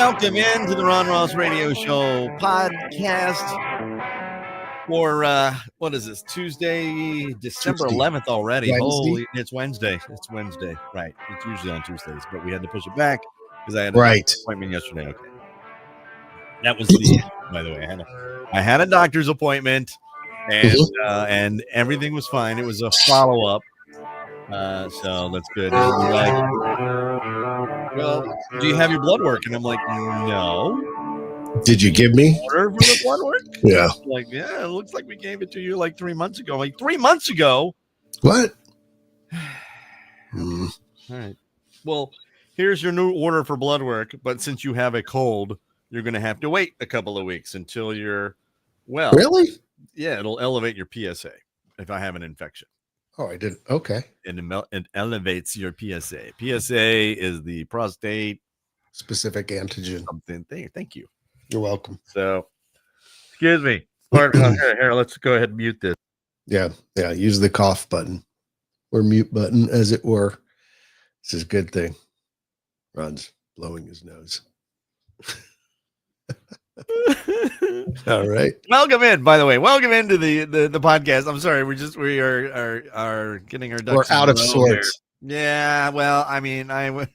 Welcome into the Ron Ross Radio Show podcast for what is this? Tuesday, December 11th already. Wednesday. Holy, it's Wednesday. It's Wednesday, right? It's usually on Tuesdays, but we had to push it back because I had a doctor's appointment yesterday. Okay, that was the. By the way, I had a doctor's appointment, and everything was fine. It was a follow up. So that's good. And you're like, well, do you have your blood work? And I'm like, no. Did you give me order for the blood work? Yeah. Like, yeah, it looks like we gave it to you like 3 months ago. Like 3 months ago. What? All right. Well, here's your new order for blood work, but since you have a cold, you're going to have to wait a couple of weeks until you're well. Really? Yeah, it'll elevate your PSA if I have an infection. Oh, I didn't. Okay. It elevates your PSA. PSA is the prostate specific antigen. Something thing. Thank you. You're welcome. So, excuse me. Here, let's go ahead and mute this. Yeah. Use the cough button or mute button, as it were. This is a good thing. Ron's blowing his nose. All right. Welcome in, by the way. Welcome into the podcast. I'm sorry, we are getting our ducks. We're out of sorts. Here. Yeah, well, I mean, I love.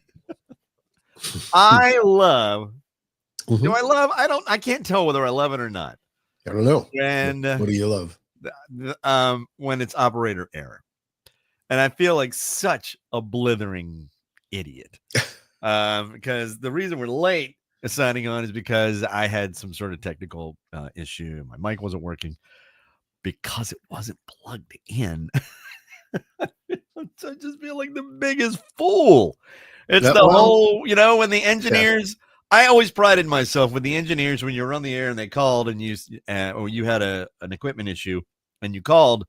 Mm-hmm. Do I love? I can't tell whether I love it or not. I don't know. And what do you love? When it's operator error. And I feel like such a blithering idiot. Because the reason we're late signing on is because I had some sort of technical issue. My mic wasn't working because it wasn't plugged in. I just feel like the biggest fool. It's whole, when the engineers, I always prided myself with the engineers when you were on the air and they called and you had an equipment issue and you called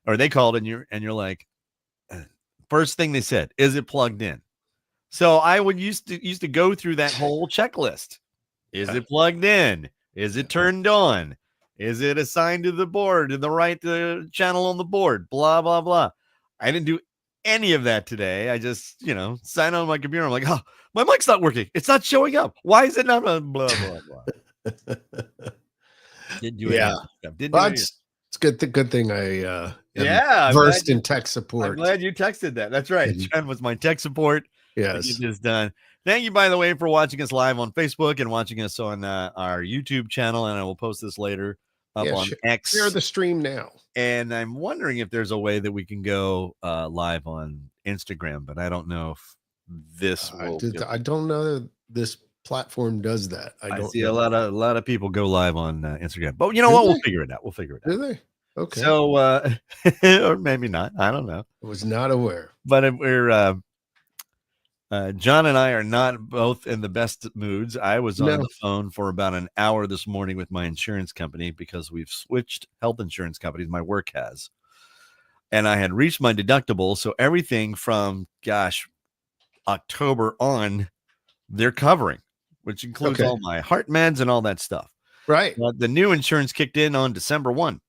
or they called and you're like, first thing they said, is it plugged in? So I would used to go through that whole checklist. Is it plugged in? Is it turned on? Is it assigned to the board, to the right channel on the board? Blah, blah, blah. I didn't do any of that today. I just, sign on my computer. I'm like, oh, my mic's not working. It's not showing up. Why is it not? Blah, blah, blah. Didn't do any stuff. It's good thing I versed in tech support. I'm glad you texted that. That's right. Jen was my tech support. Yes. It is done. Thank you, by the way, for watching us live on Facebook and watching us on our YouTube channel. And I will post this later up on X. Share the stream now. And I'm wondering if there's a way that we can go live on Instagram, but I don't know if this will. I don't know that this platform does that. I see a lot of people go live on Instagram, but you know what? We'll figure it out. Do they? Okay. So, or maybe not. I don't know. I was not aware. But if we're. John and I are not both in the best moods. I was on the phone for about an hour this morning with my insurance company because we've switched health insurance companies. My work has. And I had reached my deductible. So everything from, October on, they're covering, which includes all my heart meds and all that stuff. Right. The new insurance kicked in on December 1.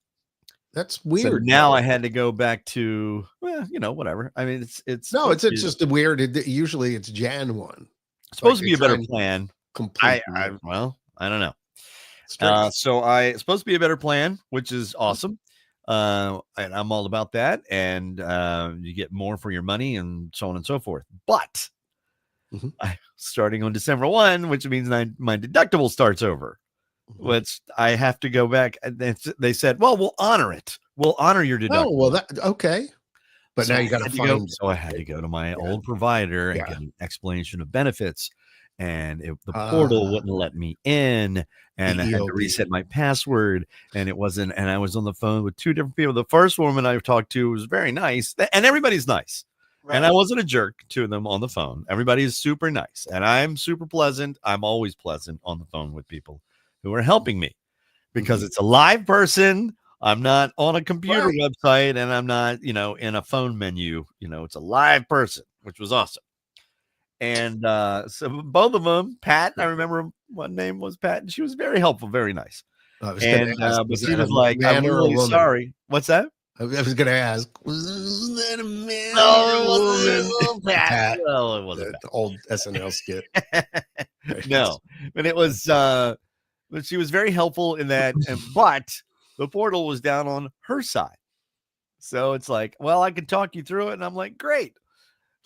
That's weird. So now I had to go back to, whatever. I mean, it's just weird. Usually it's Jan 1. It's supposed to be a better plan. I don't know. So it's supposed to be a better plan, which is awesome. And I'm all about that. And you get more for your money and so on and so forth. But starting on December 1, which means my deductible starts over. Which I have to go back. They said, well, we'll honor it. We'll honor your deductible. Oh, well, okay. But so now you got to find. So I had to go to my old provider and get an explanation of benefits. And the portal wouldn't let me in. And I had to reset my password. And it wasn't. And I was on the phone with two different people. The first woman I talked to was very nice. And everybody's nice. Right. And I wasn't a jerk to them on the phone. Everybody is super nice. And I'm super pleasant. I'm always pleasant on the phone with people who are helping me because it's a live person. I'm not on a computer website and I'm not, in a phone menu, it's a live person, which was awesome. And so both of them, Pat, I remember one name was Pat and she was very helpful, very nice. But she was like, I'm really sorry. What's that? I was going to ask, was that a man? No, it wasn't Pat. Well, it wasn't the old SNL skit. No, And it was but she was very helpful in that, but the portal was down on her side. So it's like, well, I can talk you through it. And I'm like, great.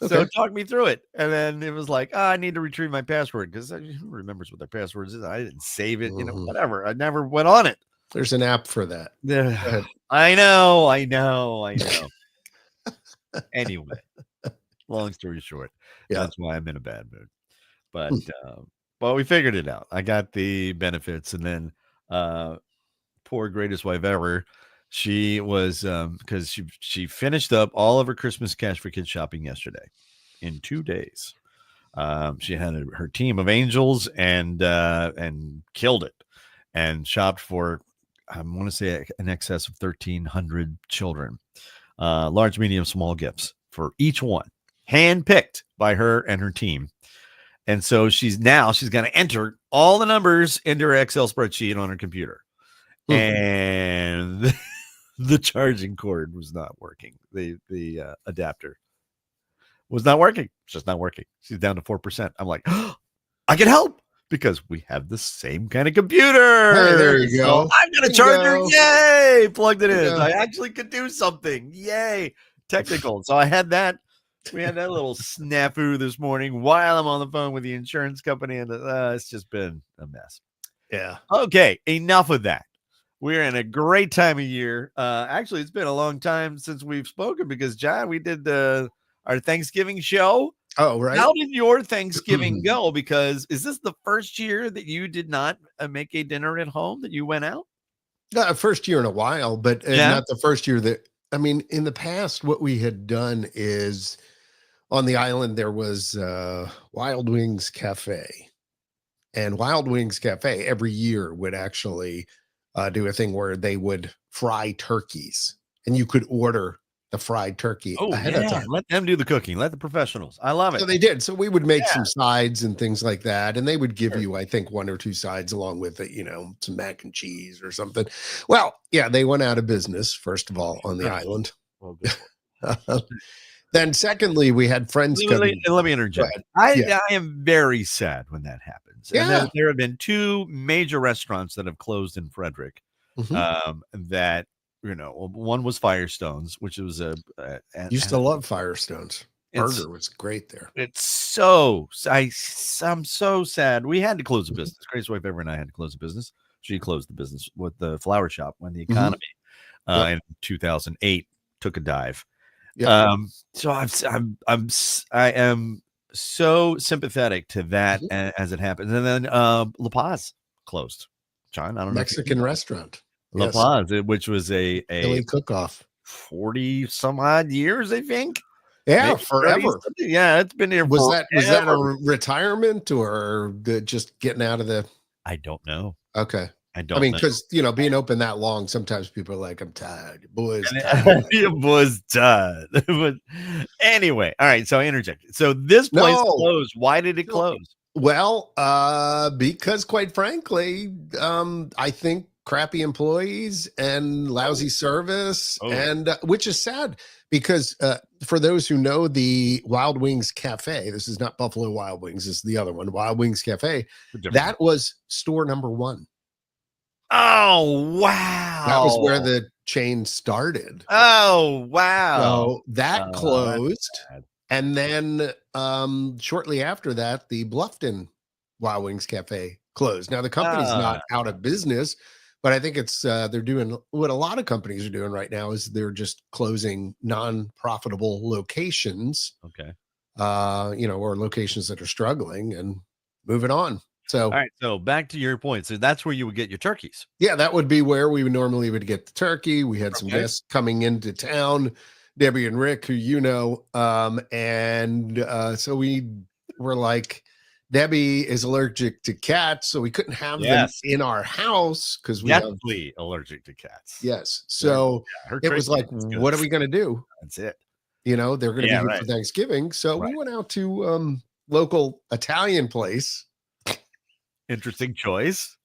So Okay. talk me through it. And then it was like, I need to retrieve my password because who remembers what their password is? I didn't save it, Mhm. whatever. I never went on it. There's an app for that. Yeah, I know. Anyway, long story short, Yeah. that's why I'm in a bad mood. But Hmm. but we figured it out. I got the benefits, and then poor greatest wife ever. She was because she finished up all of her Christmas cash for kids shopping yesterday in 2 days. She had her team of angels and killed it, and shopped for I want to say in excess of 1,300 children, large, medium, small gifts for each one, handpicked by her and her team. And so she's going to enter all the numbers into her Excel spreadsheet on her computer, Hmm. and the charging cord was not working. The adapter was not working. It's just not working. She's down to 4%. I'm like, oh, I can help because we have the same kind of computer. Hey, there you So go. I'm going to charge her. Yay. Plugged it in. Bingo. I actually could do something. Yay. Technical. So I had that. We had that little snafu this morning while I'm on the phone with the insurance company. And it's just been a mess. Yeah. Okay. Enough of that. We're in a great time of year. Actually, it's been a long time since we've spoken because, John, we did our Thanksgiving show. Oh, right. How did your Thanksgiving go? Because is this the first year that you did not make a dinner at home, that you went out? First year in a while, but not the first year that, I mean, in the past, what we had done is on the island, there was Wild Wings Cafe. And Wild Wings Cafe every year would actually do a thing where they would fry turkeys, and you could order the fried turkey ahead of time. Let them do the cooking. Let the professionals. I love it. So they did. So we would make some sides and things like that, and they would give you, I think, one or two sides along with it, some mac and cheese or something. Well, yeah, they went out of business, first of all, on the island. Well, good. Then secondly, we had friends coming. Let me interject. I am very sad when that happens. Yeah. And there have been two major restaurants that have closed in Frederick. That one was Firestone's, which was used to love Firestone's. Burger was great there. It's I'm so sad. We had to close the business. Grace wife Ever and I had to close the business. She closed the business with the flower shop when the economy in 2008 took a dive. Yeah. So I am so sympathetic to that as it happens. And then La Paz closed. John, I don't know. Mexican restaurant. La Paz, which was a Philly cook-off. 40 some odd years, I think. Yeah, Maybe forever. Yeah, it's been here. Was that a retirement or just getting out of the? I don't know. Okay. I don't know. Because being open that long, sometimes people are like, I'm tired. Boys tired. Your boy's tired. But anyway, all right. So I interjected. So this place closed. Why did it close? Well, because quite frankly, I think crappy employees and lousy service, and which is sad because for those who know the Wild Wings Cafe, this is not Buffalo Wild Wings, this is the other one, Wild Wings Cafe. That was store number 1. Oh, wow. That was where the chain started. Oh, wow. So that closed. And then shortly after that, the Bluffton Wild Wings Cafe closed. Now, the company's not out of business, but I think it's they're doing what a lot of companies are doing right now is they're just closing non-profitable locations. Okay. Or locations that are struggling and moving on. So, all right. So back to your point. So that's where you would get your turkeys. Yeah, that would be where we would normally get the turkey. We had some guests coming into town, Debbie and Rick, who so we were like, Debbie is allergic to cats, so we couldn't have them in our house because we are allergic to cats. Yes, so it was like, what are we going to do? That's it. They're going to be here for Thanksgiving, so we went out to local Italian place. Interesting choice.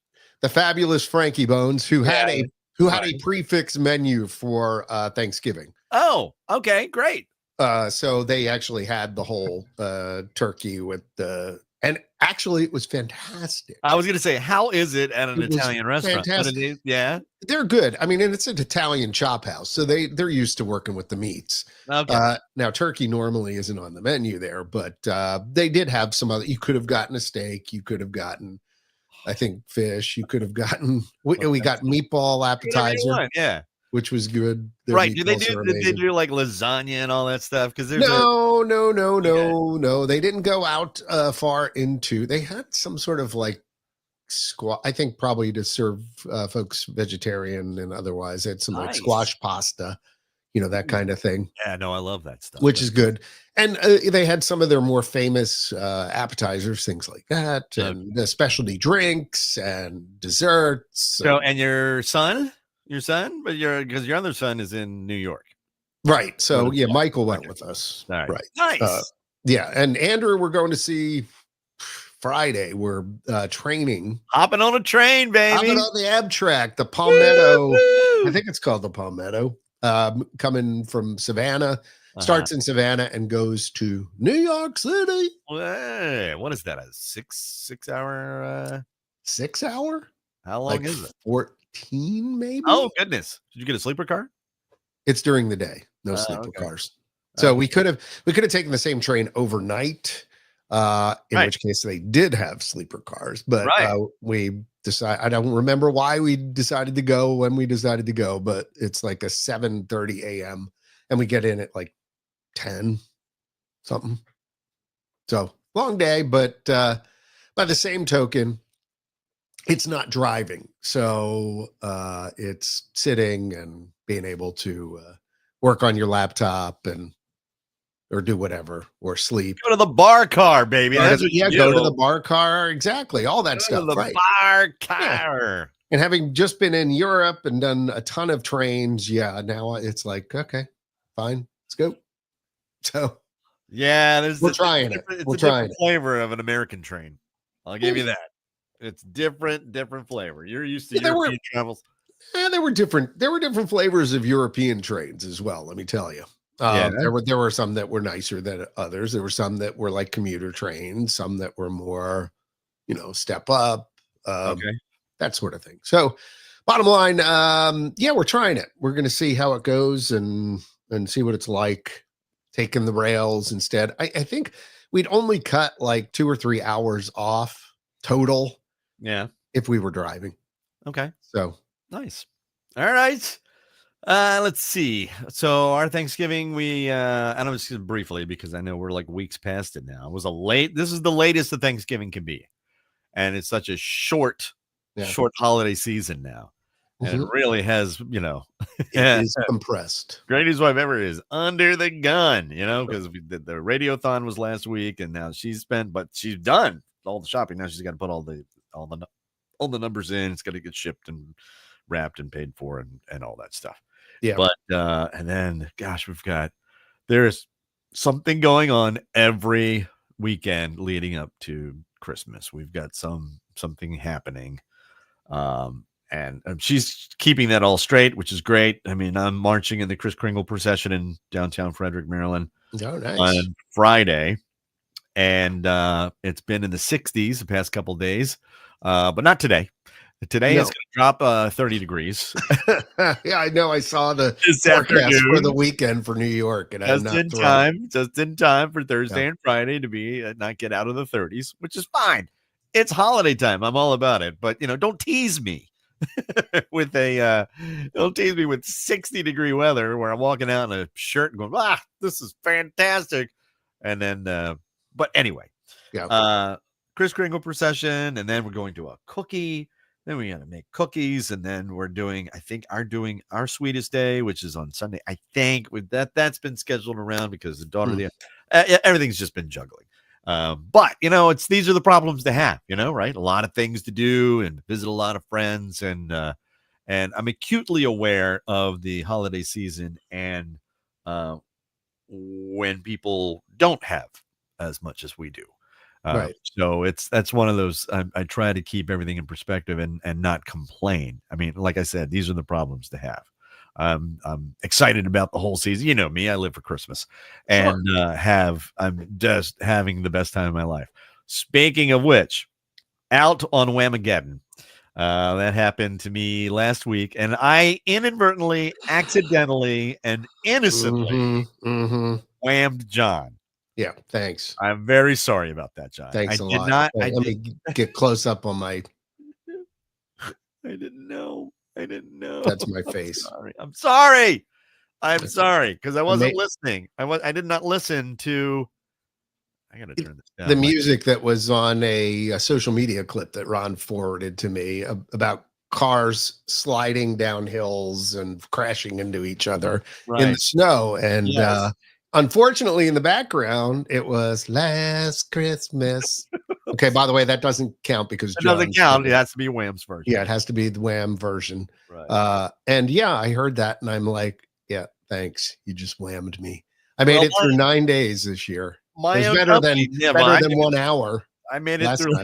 The fabulous Frankie Bones, who had a prefix menu for Thanksgiving. Oh, okay, great. So they actually had the whole turkey with the And actually, it was fantastic. I was going to say, how is it at an It was Italian restaurant? fantastic. Yeah. They're good. I mean, and it's an Italian chop house, so they're used to working with the meats. Okay. Now, turkey normally isn't on the menu there, but they did have some other. You could have gotten a steak. You could have gotten, I think, fish. You could have gotten. We got meatball appetizer, Yeah. which was good. Their Right. Did they amazing. do like lasagna and all that stuff? Because there's no. They didn't go out far into. They had some sort of like squash. I think probably to serve folks vegetarian and otherwise. They had some like squash pasta, that kind of thing. Yeah, no, I love that stuff. Which is good. And they had some of their more famous appetizers, things like that, and the specialty drinks and desserts. So, and your son, but because your other son is in New York. Right. So yeah, Michael went with us. All right. Right. Nice. Yeah. And Andrew, we're going to see Friday. We're training. Hopping on a train, baby. Hopping on the Amtrak, the Palmetto. I think it's called the Palmetto. Coming from Savannah. Starts in Savannah and goes to New York City. Hey, what is that? A 6 hour? 6 hour? How long is it? 14, maybe. Oh goodness! Did you get a sleeper car? It's during the day. No sleeper cars. So we could have taken the same train overnight. In which case they did have sleeper cars, but we decided. I don't remember why we decided to go when we decided to go, but it's like a 7:30 a.m. and we get in at like 10 something. So long day, but by the same token, it's not driving. So it's sitting and being able to work on your laptop or do whatever, or sleep. Go to the bar car, baby. That's what you do. Go to the bar car. Exactly. All that stuff. Go to the bar car. Yeah. And having just been in Europe and done a ton of trains, now it's like, okay, fine, let's go. So yeah, we're trying it. It's a different flavor of an American train. I'll give you that. It's different flavor. You're used to European travels. Yeah, there were different flavors of European trains as well. Let me tell you. There were some that were nicer than others. There were some that were like commuter trains, some that were more, step up, that sort of thing. So, bottom line, we're trying it. We're going to see how it goes and see what it's like taking the rails instead. I think we'd only cut like 2 or 3 hours off total. Yeah, if we were driving. Okay. So nice. All right. Let's see. So our Thanksgiving, and I'm just briefly because I know we're like weeks past it now. This is the latest that Thanksgiving can be. And it's such a short holiday season now. And it really has, it is compressed. Grady's wife ever is under the gun, because the radiothon was last week and now she's done all the shopping. Now she's got to put all the numbers in. It's got to get shipped and wrapped and paid for and all that stuff. Yeah. But and then gosh, there's something going on every weekend leading up to Christmas. We've got something happening. And she's keeping that all straight, which is great. I mean, I'm marching in the Kris Kringle procession in downtown Frederick, Maryland on Friday. And it's been in the 60s the past couple of days, but not today. Today it's going to drop 30 degrees. Yeah, I know. I saw the forecast for the weekend for New York, and just in time for Thursday and Friday to be not get out of the 30s, which is fine. It's holiday time. I'm all about it, but don't tease me with don't tease me with 60-degree weather where I'm walking out in a shirt and going, this is fantastic, and then. But anyway, Kris Kringle procession, and then we're going to a cookie. Then we got to make cookies, and then we're doing our sweetest day, which is on Sunday. I think with that's been scheduled around because the daughter, everything's just been juggling. But these are the problems to have, right? A lot of things to do and visit a lot of friends, and I'm acutely aware of the holiday season and when people don't have as much as we do. So that's one of those, I try to keep everything in perspective and not complain. I mean, like I said, these are the problems to have. I'm excited about the whole season. You know me, I live for Christmas and I'm just having the best time of my life. Speaking of which, out on Whamageddon. That happened to me last week, and I inadvertently, accidentally, and innocently whammed John. Yeah, thanks. I'm very sorry about that, John. Thanks I a did lot. not. Let me get close up on my. I didn't know. I didn't know. That's my face. I'm sorry. I'm sorry because I wasn't listening. I did not listen to. I gotta turn this down. The music that was on a social media clip that Ron forwarded to me about cars sliding down hills and crashing into each other in the snow. And unfortunately, in the background, it was Last Christmas. Okay, by the way, that doesn't count because it doesn't count. It has to be Wham's version. Yeah, it has to be the Wham version. Right. And yeah, I heard that and I'm like, yeah, thanks. You just whammed me. I made it through 9 days this year. It was better than 1 hour. I made it through.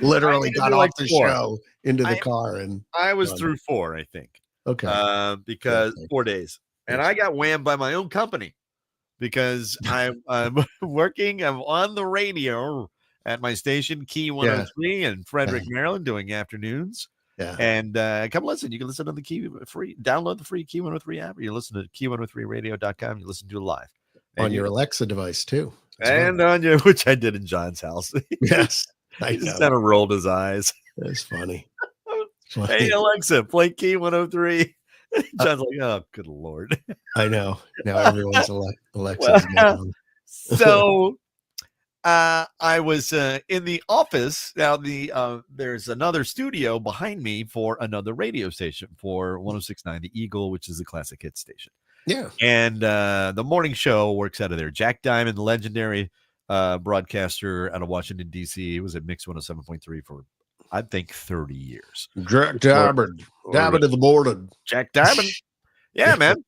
Literally got off the show into the car, and I was through 4, I think. Okay, because 4 days, and I got whammed by my own company because I'm working. I'm on the radio at my station, Key 103 in Frederick, Maryland, doing afternoons. Yeah, and come listen. You can listen on the Key free. Download the free Key 103 app. Or you listen to key103radio.com. You listen to it live. On your Alexa device too, and on your, which I did in John's house. Yes, he just kind of rolled his eyes. That's funny. Hey Alexa, play Key 103. John's like, oh, good Lord. I know. Now everyone's Alexa. Well, so I was in the office. Now there's another studio behind me for another radio station for 106.9 The Eagle, which is a classic hit station. Yeah. And the morning show works out of there. Jack Diamond, the legendary broadcaster out of Washington, D.C. He was at Mix 107.3 for, I think, 30 years. Jack Diamond. Diamond of the morning. Jack Diamond. Yeah, man.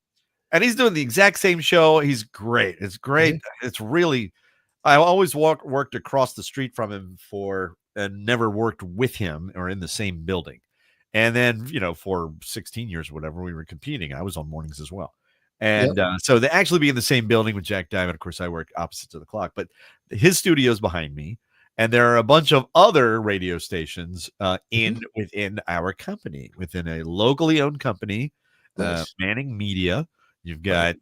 And he's doing the exact same show. He's great. It's great. Mm-hmm. It's really, I always worked across the street from him and never worked with him or in the same building. And then, for 16 years or whatever, we were competing. I was on mornings as well. And so they actually be in the same building with Jack Diamond. Of course, I work opposite to the clock, but his studio is behind me. And there are a bunch of other radio stations within our company, within a locally owned company, Manning Media. You've got,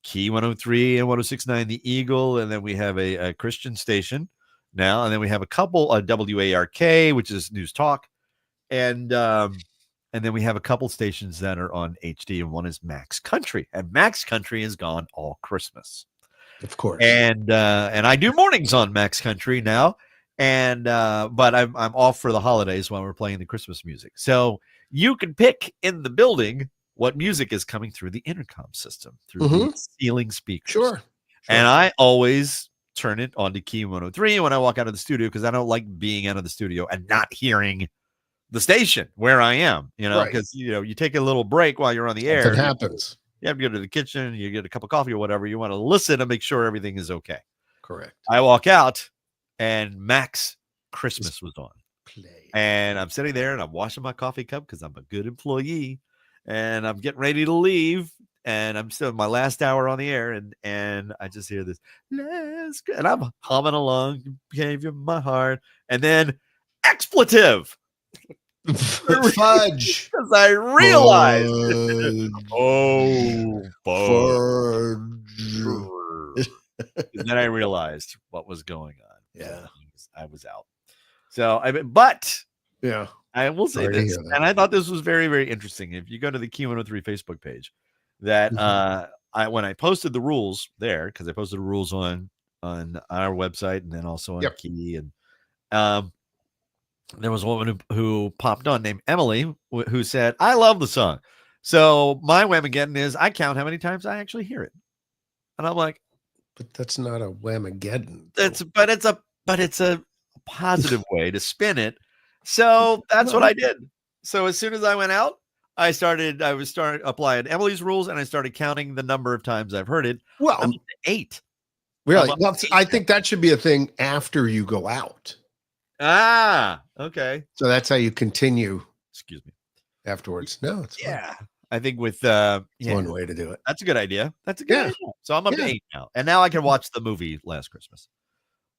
Key 103 and 106.9 The Eagle. And then we have a Christian station now. And then we have a couple, WARK, which is News Talk. And then we have a couple stations that are on HD, and one is Max Country, and Max Country is gone all Christmas, of course. And I do mornings on Max Country now, and but I'm off for the holidays while we're playing the Christmas music. So you can pick in the building what music is coming through the intercom system through the ceiling speakers. Sure. And I always turn it on to Key 103 when I walk out of the studio because I don't like being out of the studio and not hearing the station where I am, because you take a little break while you're on the air. It happens. You have to go to the kitchen, you get a cup of coffee or whatever. You want to listen and make sure everything is okay. Correct. I walk out and Max Christmas was on. And I'm sitting there and I'm washing my coffee cup because I'm a good employee. And I'm getting ready to leave. And I'm still in my last hour on the air. And I just hear this. And I'm humming along. Gave you my heart. And then expletive. Fudge. Because I realized fudge. And then I realized what was going on. Yeah. I was out. So I will say this, and I thought this was very, very interesting. If you go to the Key 103 Facebook page, that when I posted the rules there, because I posted the rules on our website and then also on Key, and there was a woman who popped on named Emily who said, I love the song. So my Whamageddon is I count how many times I actually hear it. And I'm like, but that's not a Whamageddon. But it's a positive way to spin it. So that's what I did. So as soon as I went out, I started applying Emily's rules and I started counting the number of times I've heard it. Well, I'm up to 8. Really? Well, I think that should be a thing after you go out. Ah, okay. So that's how you continue. Excuse me. Afterwards. No, it's fine. I think with one way to do it. That's a good idea. That's a good idea. So I'm up to 8 now. And now I can watch the movie Last Christmas.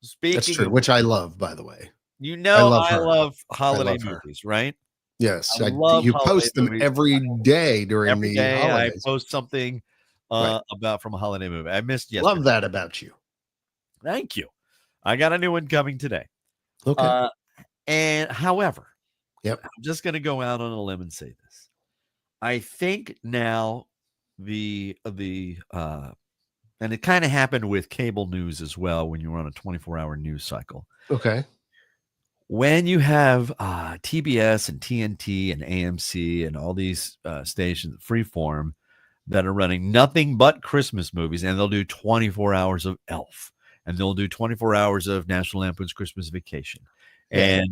That's Speaking true, of which I which, love, by the way. you I know love I her. love I holiday love her. movies, right? I Yes, love you holiday post them movies. every day during Every the day I holidays. post something Right. about from a holiday movie. I missed Love yesterday. that about you. Thank you. I got a new one coming today. Okay. Uh, and however, Yep. I'm just going to go out on a limb and say this. I think now and it kind of happened with cable news as well when you were on a 24-hour news cycle. Okay. When you have TBS and TNT and AMC and all these stations, Freeform, that are running nothing but Christmas movies, and they'll do 24 hours of Elf, and they'll do 24 hours of National Lampoon's Christmas Vacation, Yeah.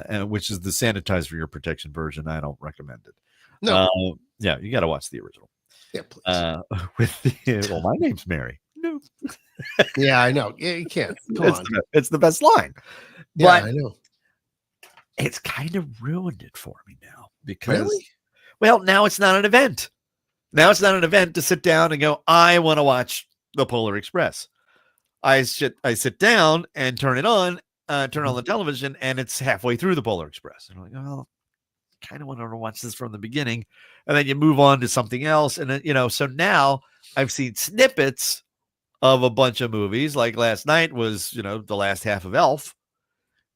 and which is the sanitize for your protection version. I don't recommend it. No. Yeah, you got to watch the original. Yeah, please. With the well, my name's Mary. No, Yeah, I know. Yeah, you can't. Come on. it's the best line, Yeah, but I know. it's kind of ruined it for me now because, Really? well, now it's not an event. Now it's not an event to sit down and go, I want to watch the Polar Express. I sit down and turn it on, turn on the television, and it's halfway through the Polar Express. And I'm like, well, I kind of want to watch this from the beginning. And then you move on to something else. And then, so now I've seen snippets of a bunch of movies. Like last night was, the last half of Elf.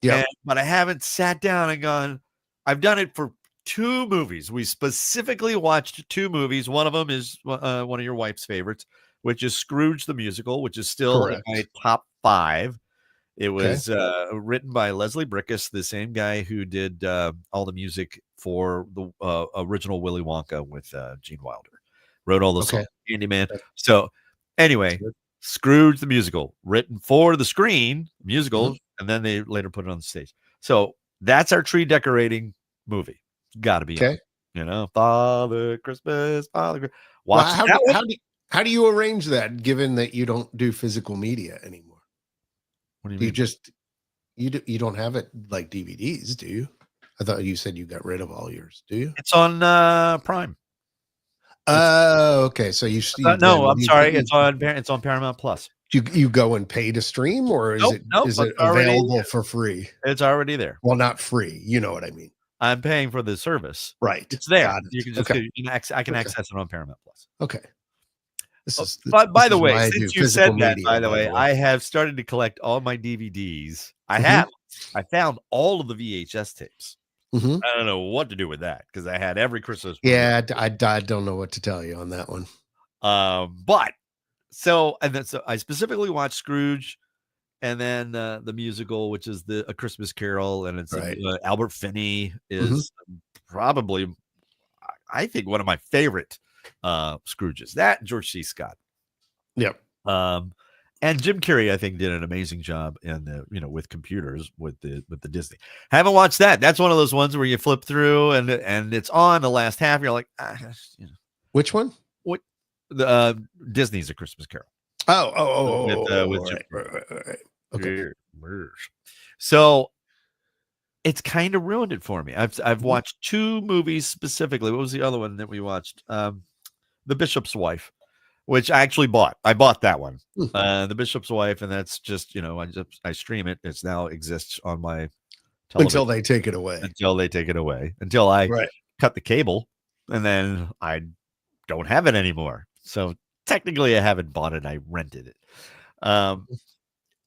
Yeah. But I haven't sat down and gone, I've done it for 2 movies. We specifically watched 2 movies. One of them is one of your wife's favorites, which is Scrooge the Musical, which is still in Correct. my top 5. It Okay. was written by Leslie Bricusse, the same guy who did all the music for the original Willy Wonka with Gene Wilder. Wrote all the Okay. songs, Candyman. So anyway, Good. Scrooge the Musical, written for the screen, musical, Mhm. and then they later put it on the stage. So that's our tree decorating movie. Got to be on. Okay. Father Christmas, Father. Well, Watch that one. how do you arrange that given that you don't do physical media anymore? What do you Do you mean? just you don't have it like DVDs, do you? I thought you said you got rid of all yours. Do you? It's on Prime. Oh, okay. So you No, then I'm sorry. It's on Paramount Plus. you go and pay to stream, or is Nope, it it's already available for free? It's already there. Well, not free. You know what I mean. I'm paying for the service. Right. It's there. Got You it. can just Okay. I can Okay. access it on Paramount Plus. Okay. This is But by this the is way, why I do since you physical said that, media, by the by way, the way. I have started to collect all my DVDs. Mhm. I found all of the VHS tapes. Mhm. I don't know what to do with that because I had every Christmas movie. Yeah, I don't know what to tell you on that one. But so I specifically watched Scrooge, and then the musical, which is A Christmas Carol, and it's Right. Albert Finney is probably, I think, one of my favorite Scrooges. That George C. Scott, Yep. and Jim Carrey, I think, did an amazing job in the with computers with the Disney. Haven't watched that. That's one of those ones where you flip through and it's on the last half. You're like, Which one? what the Disney's A Christmas Carol. With Jim Right. Okay. So it's kind of ruined it for me. I've Mhm. watched 2 movies specifically. What was the other one that we watched? The Bishop's Wife, which I actually bought. I bought that one. The Bishop's Wife, and that's just I stream it. It's now exists on my television Until they take it away. Until I Right. cut the cable, and then I don't have it anymore. So technically, I haven't bought it. I rented it.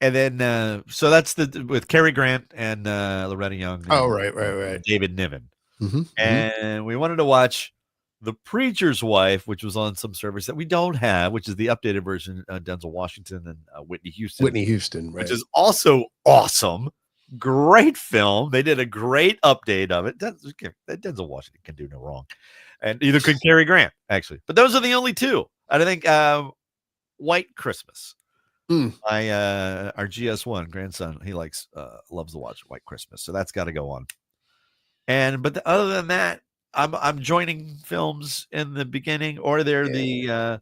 And then so that's with Cary Grant and Loretta Young. Oh, and, right. David Niven. Mhm. And we wanted to watch The Preacher's Wife, which was on some service that we don't have, which is the updated version. Denzel Washington and Whitney Houston. Whitney Houston, right. Which is also awesome. Great film. They did a great update of it. Denzel Washington can do no wrong. And either could Cary Grant, actually. But those are the only 2. I think White Christmas. Our GS1 grandson, he loves to watch White Christmas. So that's got to go on. But other than that, I'm joining films in the beginning, or they're in the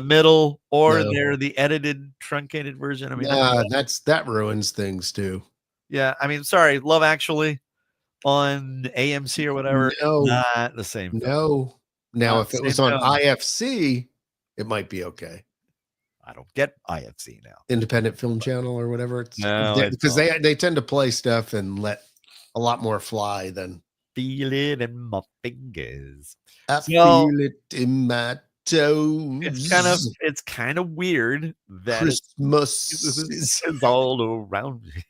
middle, or they're the edited, truncated version. I mean, that ruins things too. Yeah, I mean, sorry, Love Actually on AMC or whatever, not the same film. No. Now, if it was on IFC, it might be okay. I don't get IFC now. Independent Film Channel or whatever. It's No, because they tend to play stuff and let a lot more fly than feel it in my fingers. I So feel it in my toes. it's kind of weird that Christmas is it's all around me.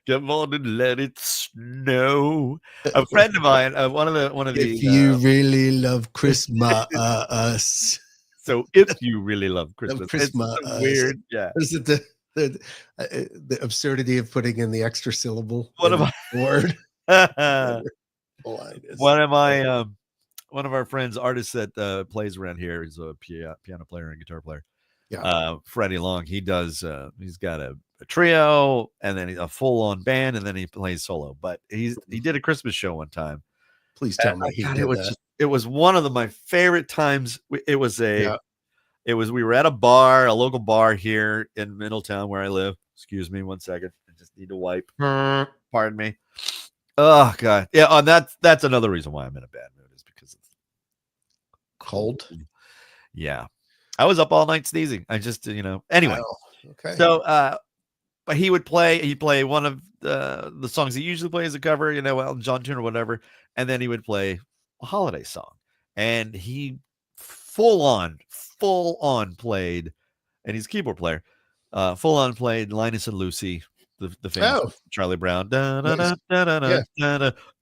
Come on and let it snow. A friend of mine, one of the if you really love Christmas. So if you really love Christmas, it's Christmas. so weird. Yeah. Is it the absurdity of putting in the extra syllable What in am a word? One of our friends, artists that plays around here, is a piano player and guitar player. Yeah. Freddie Long. He does. He's got a trio, and then a full-on band, and then he plays solo. But he did a Christmas show one time. Please tell me he did that. It was one of my favorite times. It was Yeah. we were at a bar, a local bar here in Middletown where I live. Excuse me 1 second. I just need to wipe. Pardon me. Oh God. Yeah. And that's another reason why I'm in a bad mood, is because it's cold. Yeah. I was up all night sneezing. I just, anyway. Oh, okay. So, but he'd play one of the songs he usually plays a cover, Elton John tune or whatever. And then he would play a holiday song, and he full on played, and he's a keyboard player, full on played Linus and Lucy, the famous Charlie Brown.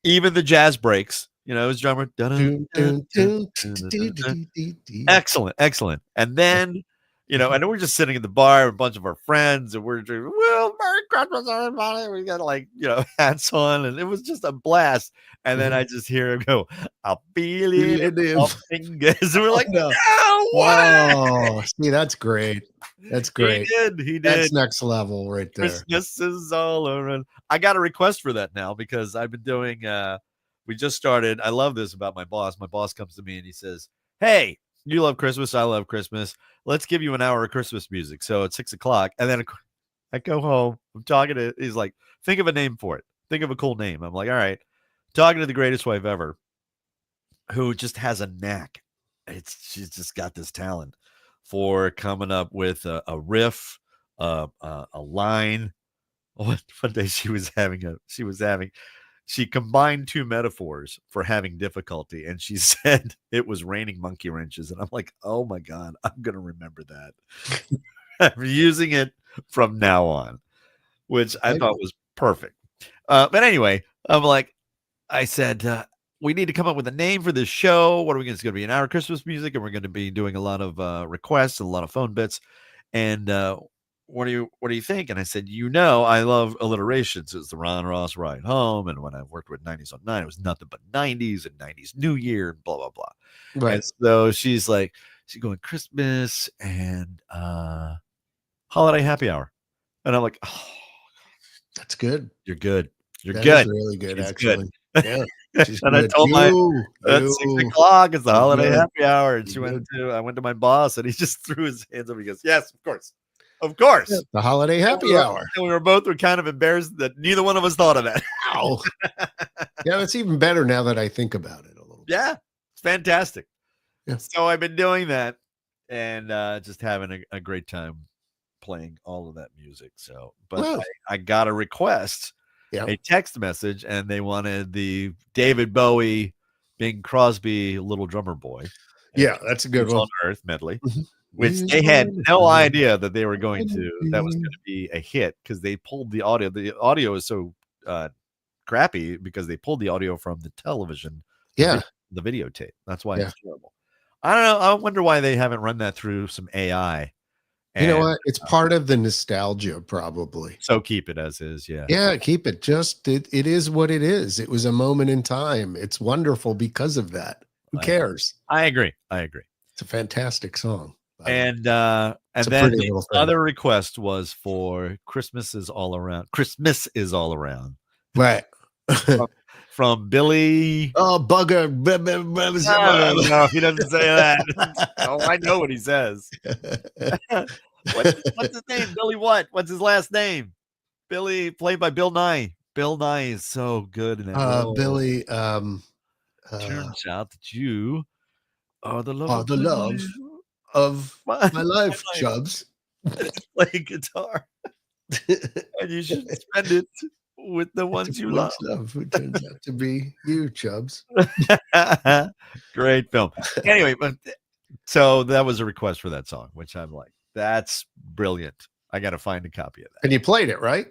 Even the jazz breaks, his drummer. Excellent. And then, I know we're just sitting in the bar with a bunch of our friends, and we're drinking, well, Merry Christmas, everybody. We got hats on, and it was just a blast. And then I just hear him go, I'll feel it in my fingers. And we're like, no, wow. See, that's great. That's great. He did. That's next level right there. Christmas is all around. I got a request for that now, because I've been doing, we just started. I love this about my boss. My boss comes to me and he says, hey, you love Christmas. I love Christmas. Let's give you an hour of Christmas music. So it's 6:00. And then I go home. I'm talking to, he's like, think of a name for it. Think of a cool name. I'm like, all right. Talking to the greatest wife ever, who just has a knack. She's just got this talent for coming up with a riff, a line. One day she combined two metaphors for having difficulty, and she said it was raining monkey wrenches. And I'm like, oh my God, I'm going to remember that. I'm using it from now on, which I thought was perfect. But anyway, I said, we need to come up with a name for this show. What are we going to? It's going to be an hour of Christmas music, and we're going to be doing a lot of requests and a lot of phone bits. And what do you think? And I said, I love alliterations. It's the Ron Ross Ride Home, and when I worked with 90s on 9, it was nothing but 90s and 90s New Year and blah blah blah. Right. And so she's going Christmas and holiday happy hour, and I'm like, oh, that's good. You're good. You're that good. Is really good, she's actually. Good. Yeah. And I told that's 6:00. It's the holiday happy hour. And I went to my boss, and he just threw his hands up. He goes, yes, of course. Yeah, the holiday happy hour. And we were kind of embarrassed that neither one of us thought of that. Wow. Yeah, that's even better now that I think about it a little bit. Yeah, it's fantastic. Yeah. So I've been doing that, and just having a great time playing all of that music. So, but I got a request. Yeah. A text message, and they wanted the David Bowie, Bing Crosby, Little Drummer Boy. Yeah, that's a good one. On Earth medley, which they had no idea that they were that was going to be a hit, because they pulled the audio. The audio is so crappy because they pulled the audio from the television. Yeah. The videotape. That's why it's terrible. I don't know. I wonder why they haven't run that through some AI. You know what? It's part of the nostalgia, probably. So keep it as is, yeah. Yeah, keep it. It is what it is. It was a moment in time. It's wonderful because of that. Who cares? I agree. It's a fantastic song. And then the other request was for Christmas is all around. Christmas is all around. Right. From Billy. Oh, bugger. No, he doesn't say that. Oh, I know what he says. What's his name? Billy what? What's his last name? Billy, played by Bill Nye. Bill Nye is so good in that role. Billy. Turns out that you are the love. Are the love of my my life, life Chubbs. is playing guitar, and you should spend it with the ones you love. Who turns out to be you, Chubbs. Great film. Anyway, but so that was a request for that song, which I'm like, that's brilliant. I got to find a copy of that. And you played it, right?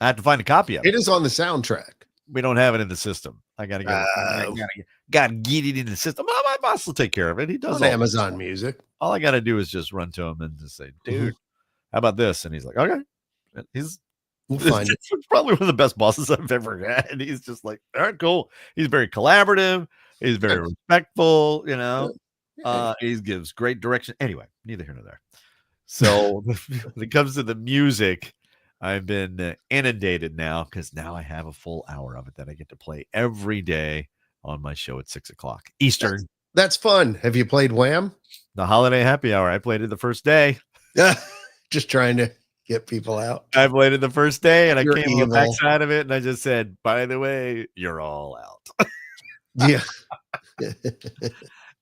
I have to find a copy of it. It is on the soundtrack. We don't have it in the system. I got to get it. Got to get it in the system. Oh, my boss will take care of it. He does on Amazon Music. All I got to do is just run to him and just say, dude, how about this? And he's like, okay. We'll find it. It's probably one of the best bosses I've ever had. And he's just like, all right, cool. He's very collaborative. He's very respectful, you know. He gives great direction. Anyway, neither here nor there. So when it comes to the music, I've been inundated now because now I have a full hour of it that I get to play every day on my show at 6:00 Eastern. That's fun. Have you played Wham? The Holiday Happy Hour. I played it the first day. Just trying to get people out. I played it the first day and I came on the backside of it and I just said, by the way, you're all out. Yeah.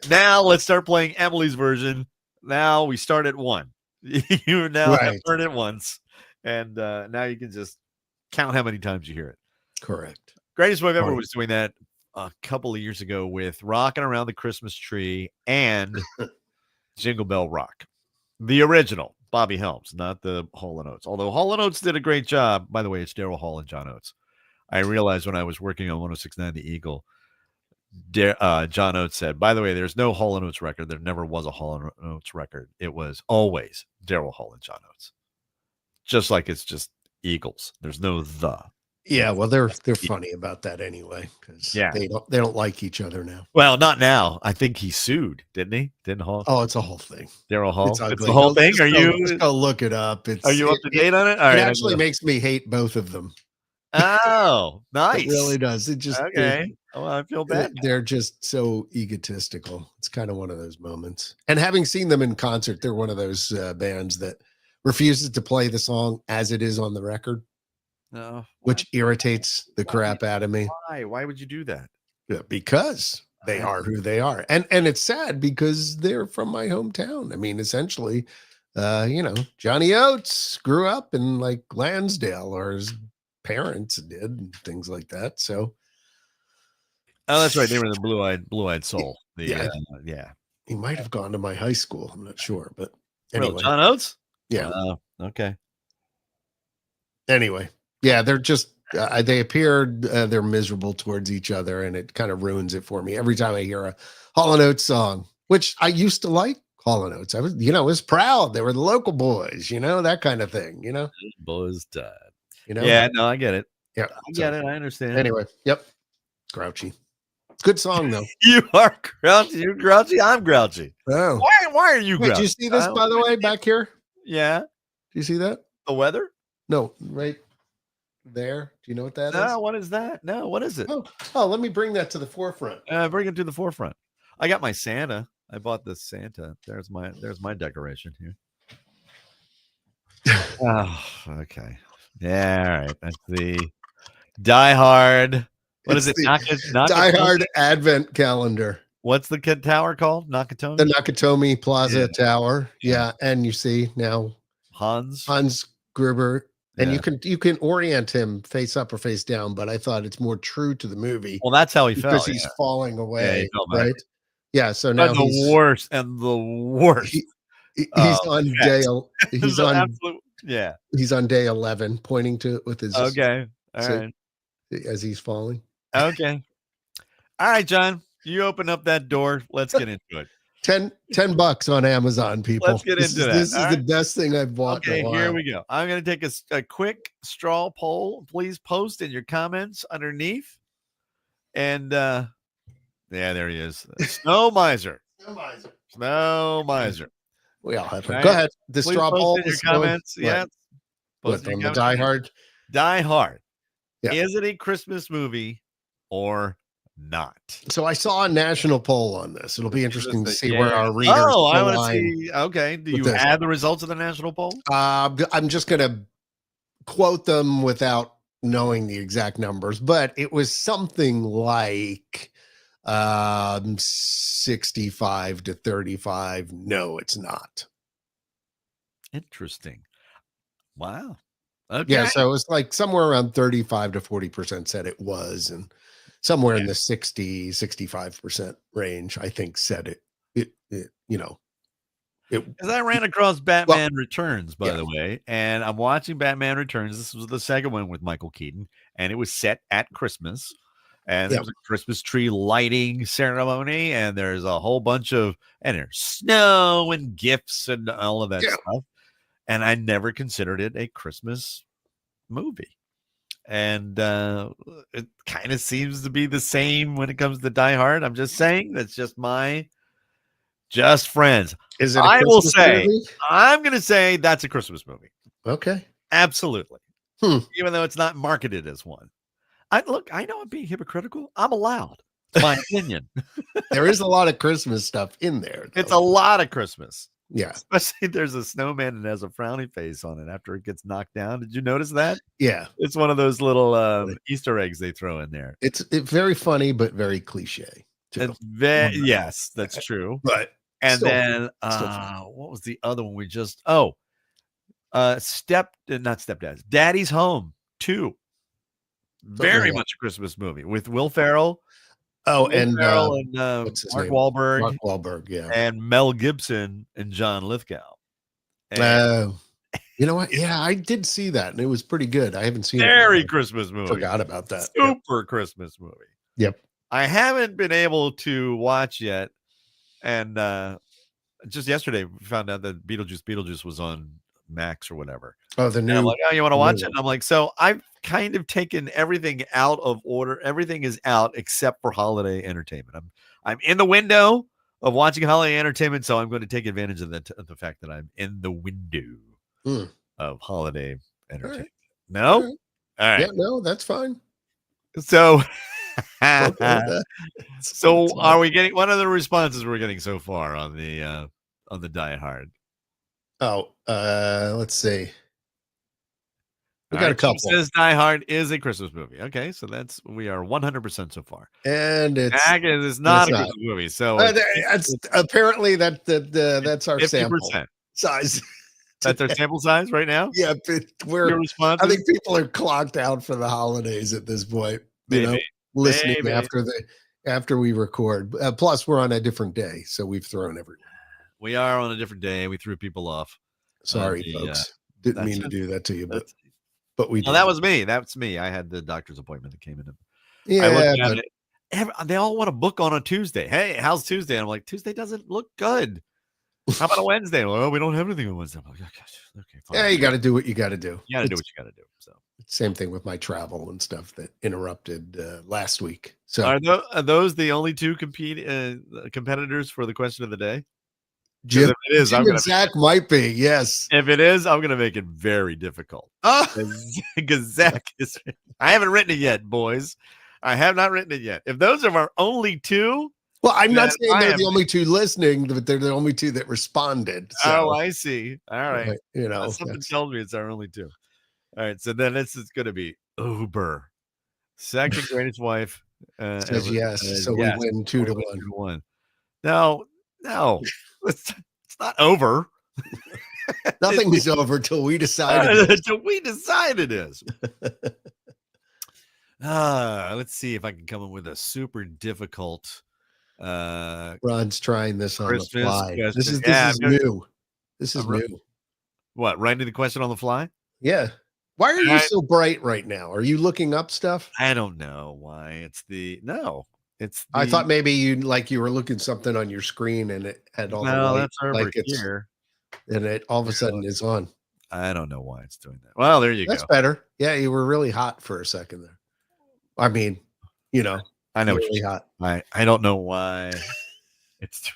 Now let's start playing Emily's version. Now we start at 1. You now have heard it once. And now you can just count how many times you hear it. Correct. Greatest Wave Ever was doing that a couple of years ago with Rocking Around the Christmas Tree and Jingle Bell Rock. The original, Bobby Helms, not the Hall & Oates. Although Hall & Oates did a great job. By the way, it's Daryl Hall and John Oates. I realized when I was working on 106.9 The Eagle, John Oates said, by the way, there's no Hall & Oates record. There never was a Hall & Oates record. It was always Daryl Hall and John Oates. Just like it's just Eagles. There's no the. Yeah, well, they're funny about that anyway, because they don't like each other now. Well, not now. I think he sued, didn't he? Didn't Hall? Oh, it's a whole thing. Daryl Hall. It's the whole thing. Just go look it up. Are you up to date on it? All right, actually makes me hate both of them. Oh, nice. It really does. It just okay. Oh, I feel bad. They're just so egotistical. It's kind of one of those moments. And having seen them in concert, they're one of those bands that refuses to play the song as it is on the record. No, which irritates the crap out of me. Why would you do that? Yeah, because they are who they are. And it's sad because they're from my hometown. I mean, essentially, Johnny Oates grew up in like Lansdale, or his parents did, and things like that. So that's right. They were the blue-eyed soul. Yeah. He might have gone to my high school. I'm not sure, but anyway. Well, John Oates? Yeah. Okay. Anyway. Yeah, they're just they appeared they're miserable towards each other, and it kind of ruins it for me every time I hear a Hall & Oates song, which I used to like. Hall & Oates, I was proud. They were the local boys, that kind of thing, Boys died. Yeah, no, I get it. Yeah, I get it. I understand. Anyway, yep. Grouchy. Good song though. You are grouchy. You're grouchy. I'm grouchy. Oh. Why are you grouchy? Did you see this, by the way, back here? Yeah. Do you see that? The weather? No, right there. Do you know what that is? What is that? No, what is it? Oh, let me bring that to the forefront. Bring it to the forefront. I got my Santa. I bought this Santa. There's my decoration here. Oh, okay. Yeah, all right. That's the Die Hard. What is it? Die Hard Advent calendar. What's the tower called? Nakatomi? The Nakatomi Plaza Tower. Yeah. And you see now Hans Gruber. And you can orient him face up or face down, but I thought it's more true to the movie. Well, that's how he fell. Because he's falling away, right? Yeah, so now the worst. He's on day. He's on. Yeah, he's on day 11, pointing to it with his. Okay, all right. As he's falling. Okay, all right, John. You open up that door. Let's get into it. $10 on Amazon, people. Let's get into that. This is the best thing I've bought. Okay, here we go. I'm going to take a quick straw poll. Please post in your comments underneath. And there he is. Snow Miser. Snow Miser. We all have him. Go ahead. The straw poll. In your comments. Yeah. What, on the Die Hard? Die Hard. Yeah. Is it a Christmas movie or not? So I saw a national poll on this. It'll be interesting to see where our readers. Oh, I want to see. Okay. Do you have the results of the national poll? I'm just going to quote them without knowing the exact numbers, but it was something like 65 to 35. No, it's not. Interesting. Wow. Okay. Yeah, so it was like somewhere around 35 to 40% said it was, and somewhere in the 65% range, I think said it. It Because I ran across well, Batman Returns, by yeah, the way, and I'm watching Batman Returns. This was the second one with Michael Keaton, and it was set at Christmas. And there yeah, was a Christmas tree lighting ceremony, and there's a whole bunch of, and there's snow and gifts and all of that yeah. stuff. And I never considered it a Christmas movie. And it kind of seems to be the same when it comes to Die Hard. I'm just saying that's just friends. Is it a I will Christmas say, movie? I'm going to say that's a Christmas movie. Okay. Absolutely. Hmm. Even though it's not marketed as one. I know I'm being hypocritical. I'm allowed. It's my opinion. There is a lot of Christmas stuff in there, though. It's a lot of Christmas. Yeah. Especially there's a snowman that has a frowny face on it after it gets knocked down. Did you notice that? Yeah. It's one of those little Easter eggs they throw in there. It's very funny, but very cliche. Too. Yes, that's true. But and still, then what was the other one we just not Stepdads, Daddy's Home 2. Very much a Christmas movie with Will Ferrell. Mark Wahlberg. Mark Wahlberg, yeah. And Mel Gibson and John Lithgow. You know what? Yeah, I did see that, and it was pretty good. I haven't seen it. Very Christmas movie. Forgot about that. Super Christmas movie. Yep. I haven't been able to watch yet. And just yesterday, we found out that Beetlejuice was on Max or whatever. Oh, the new. And I'm like, oh, you want to watch it? And I'm like, so I've kind of taken everything out of order. Everything is out except for holiday entertainment. I'm in the window of watching holiday entertainment, so I'm going to take advantage of the fact that I'm in the window of holiday entertainment. Right. No, all right. Yeah, no, that's fine. So, so are we getting? What are the responses we're getting so far on the Die Hard? Oh, let's see. We got a couple. Says Die Hard is a Christmas movie. Okay, so we are 100% so far. And it's not a Christmas movie. So that's apparently that's our 50%. Sample size. That's our sample size right now. Yeah, I think people are clocked out for the holidays at this point. Listening after we record. Plus, we're on a different day, so we've thrown everyone. We are on a different day. We threw people off. Sorry, folks. Didn't mean to do that to you, but we. No, that was me. That's me. I had the doctor's appointment that came in. Yeah, they all want to book on a Tuesday. Hey, how's Tuesday? And I'm like, Tuesday doesn't look good. How about a Wednesday? Well, we don't have anything on Wednesday. I'm like, okay, fine. Yeah, you got to do what you got to do. You got to do what you got to do. So same thing with my travel and stuff that interrupted last week. So are those the only two competitors for the question of the day? Jim, if it is, Jim and Zach might be. Yes. If it is, I'm going to make it very difficult. Because Zach is. I haven't written it yet, boys. I have not written it yet. If those are our only two. Well, I'm not saying they're the only two listening, but they're the only two that responded. So. Oh, I see. All right. Something tells me it's our only two. All right. So then it's going to be Uber. Second greatest wife. Says yes. So we win 2-1. No. It's not over. Nothing is over till we decide. Until we decide it is. Let's see if I can come up with a super difficult. Ron's trying this on Christmas the fly. Question. This is new. This is new. What? Writing the question on the fly? Yeah. Why are you so bright right now? Are you looking up stuff? I don't know why. I thought maybe you were looking something on your screen and it had all the light, that's over here. And it all of a sudden is on. I don't know why it's doing that. Well, there you go. That's better. Yeah, you were really hot for a second there. I mean, I know really hot. I don't know why it's.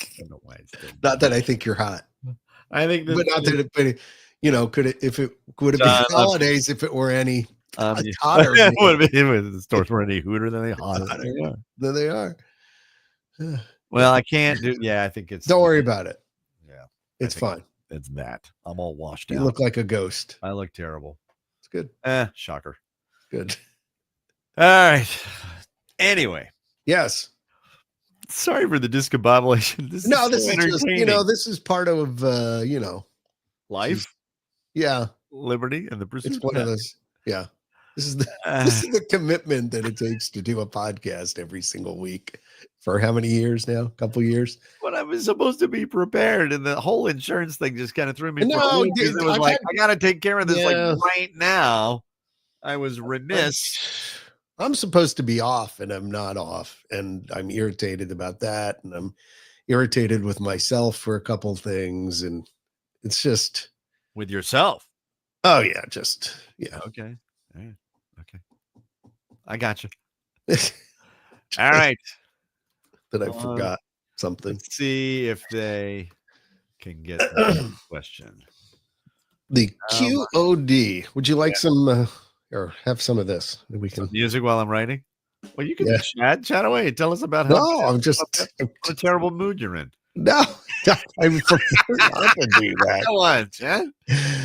I don't know why it's doing that. Not that I think you're hot. I think, but not that it. Could it if it would have been holidays if it were any. Hotter. If the stores were any hooter than they hotter than they are. Well, I can't do. Yeah, I think it's. Don't worry about it. Yeah, it's fine. It's that I'm all washed out. You look like a ghost. I look terrible. It's good. Shocker. Good. All right. Anyway. Yes. Sorry for the discombobulation. This No, is this so is just, entertaining. this is part of, Life, yeah, liberty, and the it's pursuit of one of happiness. those. Yeah. This is the Uh, this is the commitment that it takes to do a podcast every single week for how many years now? A couple years. but I was supposed to be prepared, and the whole insurance thing just kind of threw me for a No, loop because it was I've like, had, I got to take care of this like yeah, right now. I was I'm, remiss. I'm supposed to be off and I'm not off. And I'm irritated about that. And I'm irritated with myself for a couple things. And it's just, With yourself. oh, yeah, just, yeah. Okay. All right. Okay. I got you. All right. That I forgot something. Let's see if they can get the question. The QOD. Would you like some, or have some of this? We can music while I'm writing. Well, you can chat away. Tell us about how. No, I'm just what a terrible mood you're in. No, I prefer not to do that. Come on, Chad.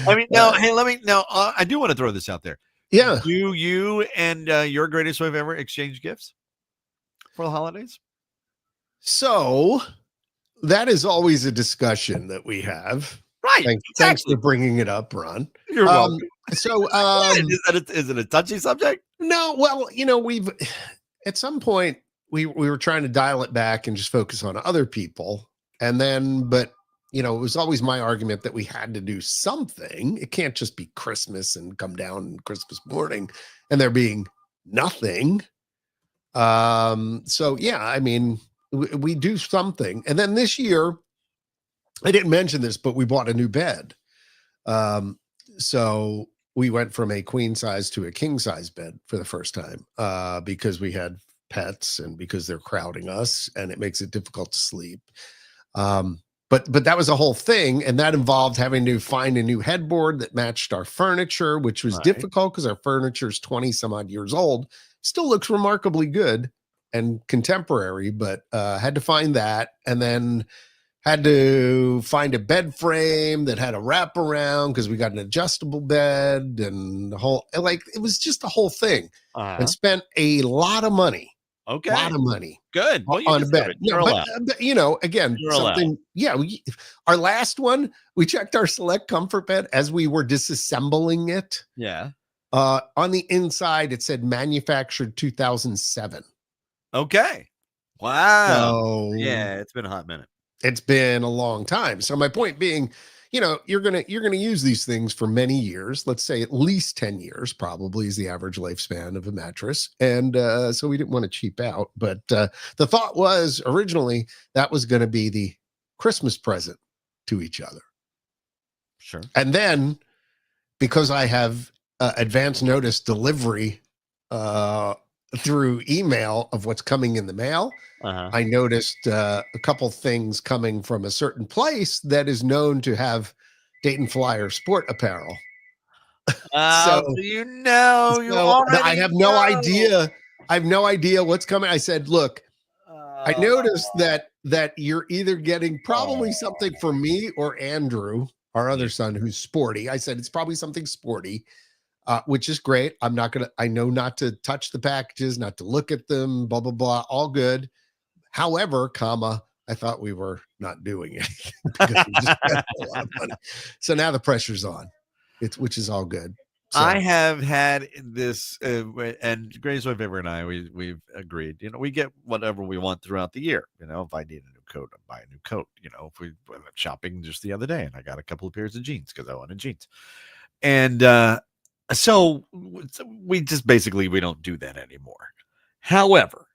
I mean, no. Hey, let me. No, I do want to throw this out there. Yeah. Do you and your greatest wife ever exchange gifts for the holidays? So that is always a discussion that we have. Right. Thanks for bringing it up, Ron. You're welcome. So is it a touchy subject? No. Well, we've at some point we were trying to dial it back and just focus on other people. And then, but it was always my argument that we had to do something. It can't just be Christmas and come down Christmas morning and there being nothing. So yeah, I mean, we do something. And then this year, I didn't mention this, but we bought a new bed. So we went from a queen size to a king size bed for the first time, because we had pets and because they're crowding us and it makes it difficult to sleep. But that was a whole thing. And that involved having to find a new headboard that matched our furniture, which was difficult because our furniture is 20 some odd years old. Still looks remarkably good and contemporary, but had to find that. And then had to find a bed frame that had a wraparound because we got an adjustable bed and the whole, it was just the whole thing. And spent a lot of money. Okay. A lot of money. Good. Well, on a bed. Yeah, but, again, You're something. allowed. Yeah. Our last one, we checked our Select Comfort bed as we were disassembling it. Yeah. On the inside, it said manufactured 2007. Okay. Wow. So, yeah, it's been a hot minute. It's been a long time. So my point being, you're gonna use these things for many years. Let's say at least 10 years, probably is the average lifespan of a mattress. And so we didn't want to cheap out. But the thought was originally that was going to be the Christmas present to each other. Sure. And then because I have advance notice delivery through email of what's coming in the mail, I noticed a couple things coming from a certain place that is known to have Dayton Flyer sport apparel. So you already I have no idea. I have no idea what's coming. I said, look, I noticed that you're either getting probably something for me or Andrew, our other son, who's sporty. I said, it's probably something sporty. Which is great. I know not to touch the packages, not to look at them, blah, blah, blah, all good. However, I thought we were not doing it because we just spent a lot of money. So now the pressure's on, which is all good. So. I have had this, and Grace, my favorite, and I, we've agreed, we get whatever we want throughout the year. If I need a new coat, I buy a new coat. If we went shopping just the other day and I got a couple of pairs of jeans because I wanted jeans. And, so we just basically, we don't do that anymore. However,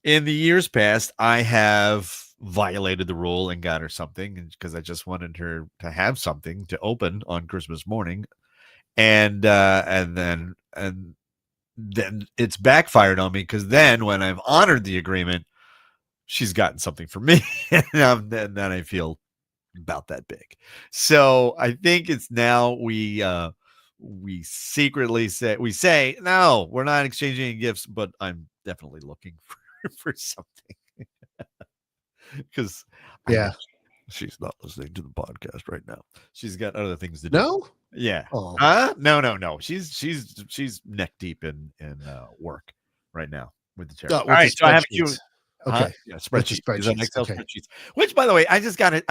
in the years past, I have violated the rule and got her something because I just wanted her to have something to open on Christmas morning. And then it's backfired on me because then when I've honored the agreement, she's gotten something for me. And then I feel about that big. So I think it's now we secretly say, no, we're not exchanging any gifts, but I'm definitely looking for something. Because she's not listening to the podcast right now. She's got other things to do. No? Yeah. Oh. No. She's neck deep in work right now with the charity. All right. So I have Okay. Yeah, With the spreadsheet. Is that spreadsheets. Excel Okay. spreadsheets? Which, by the way, I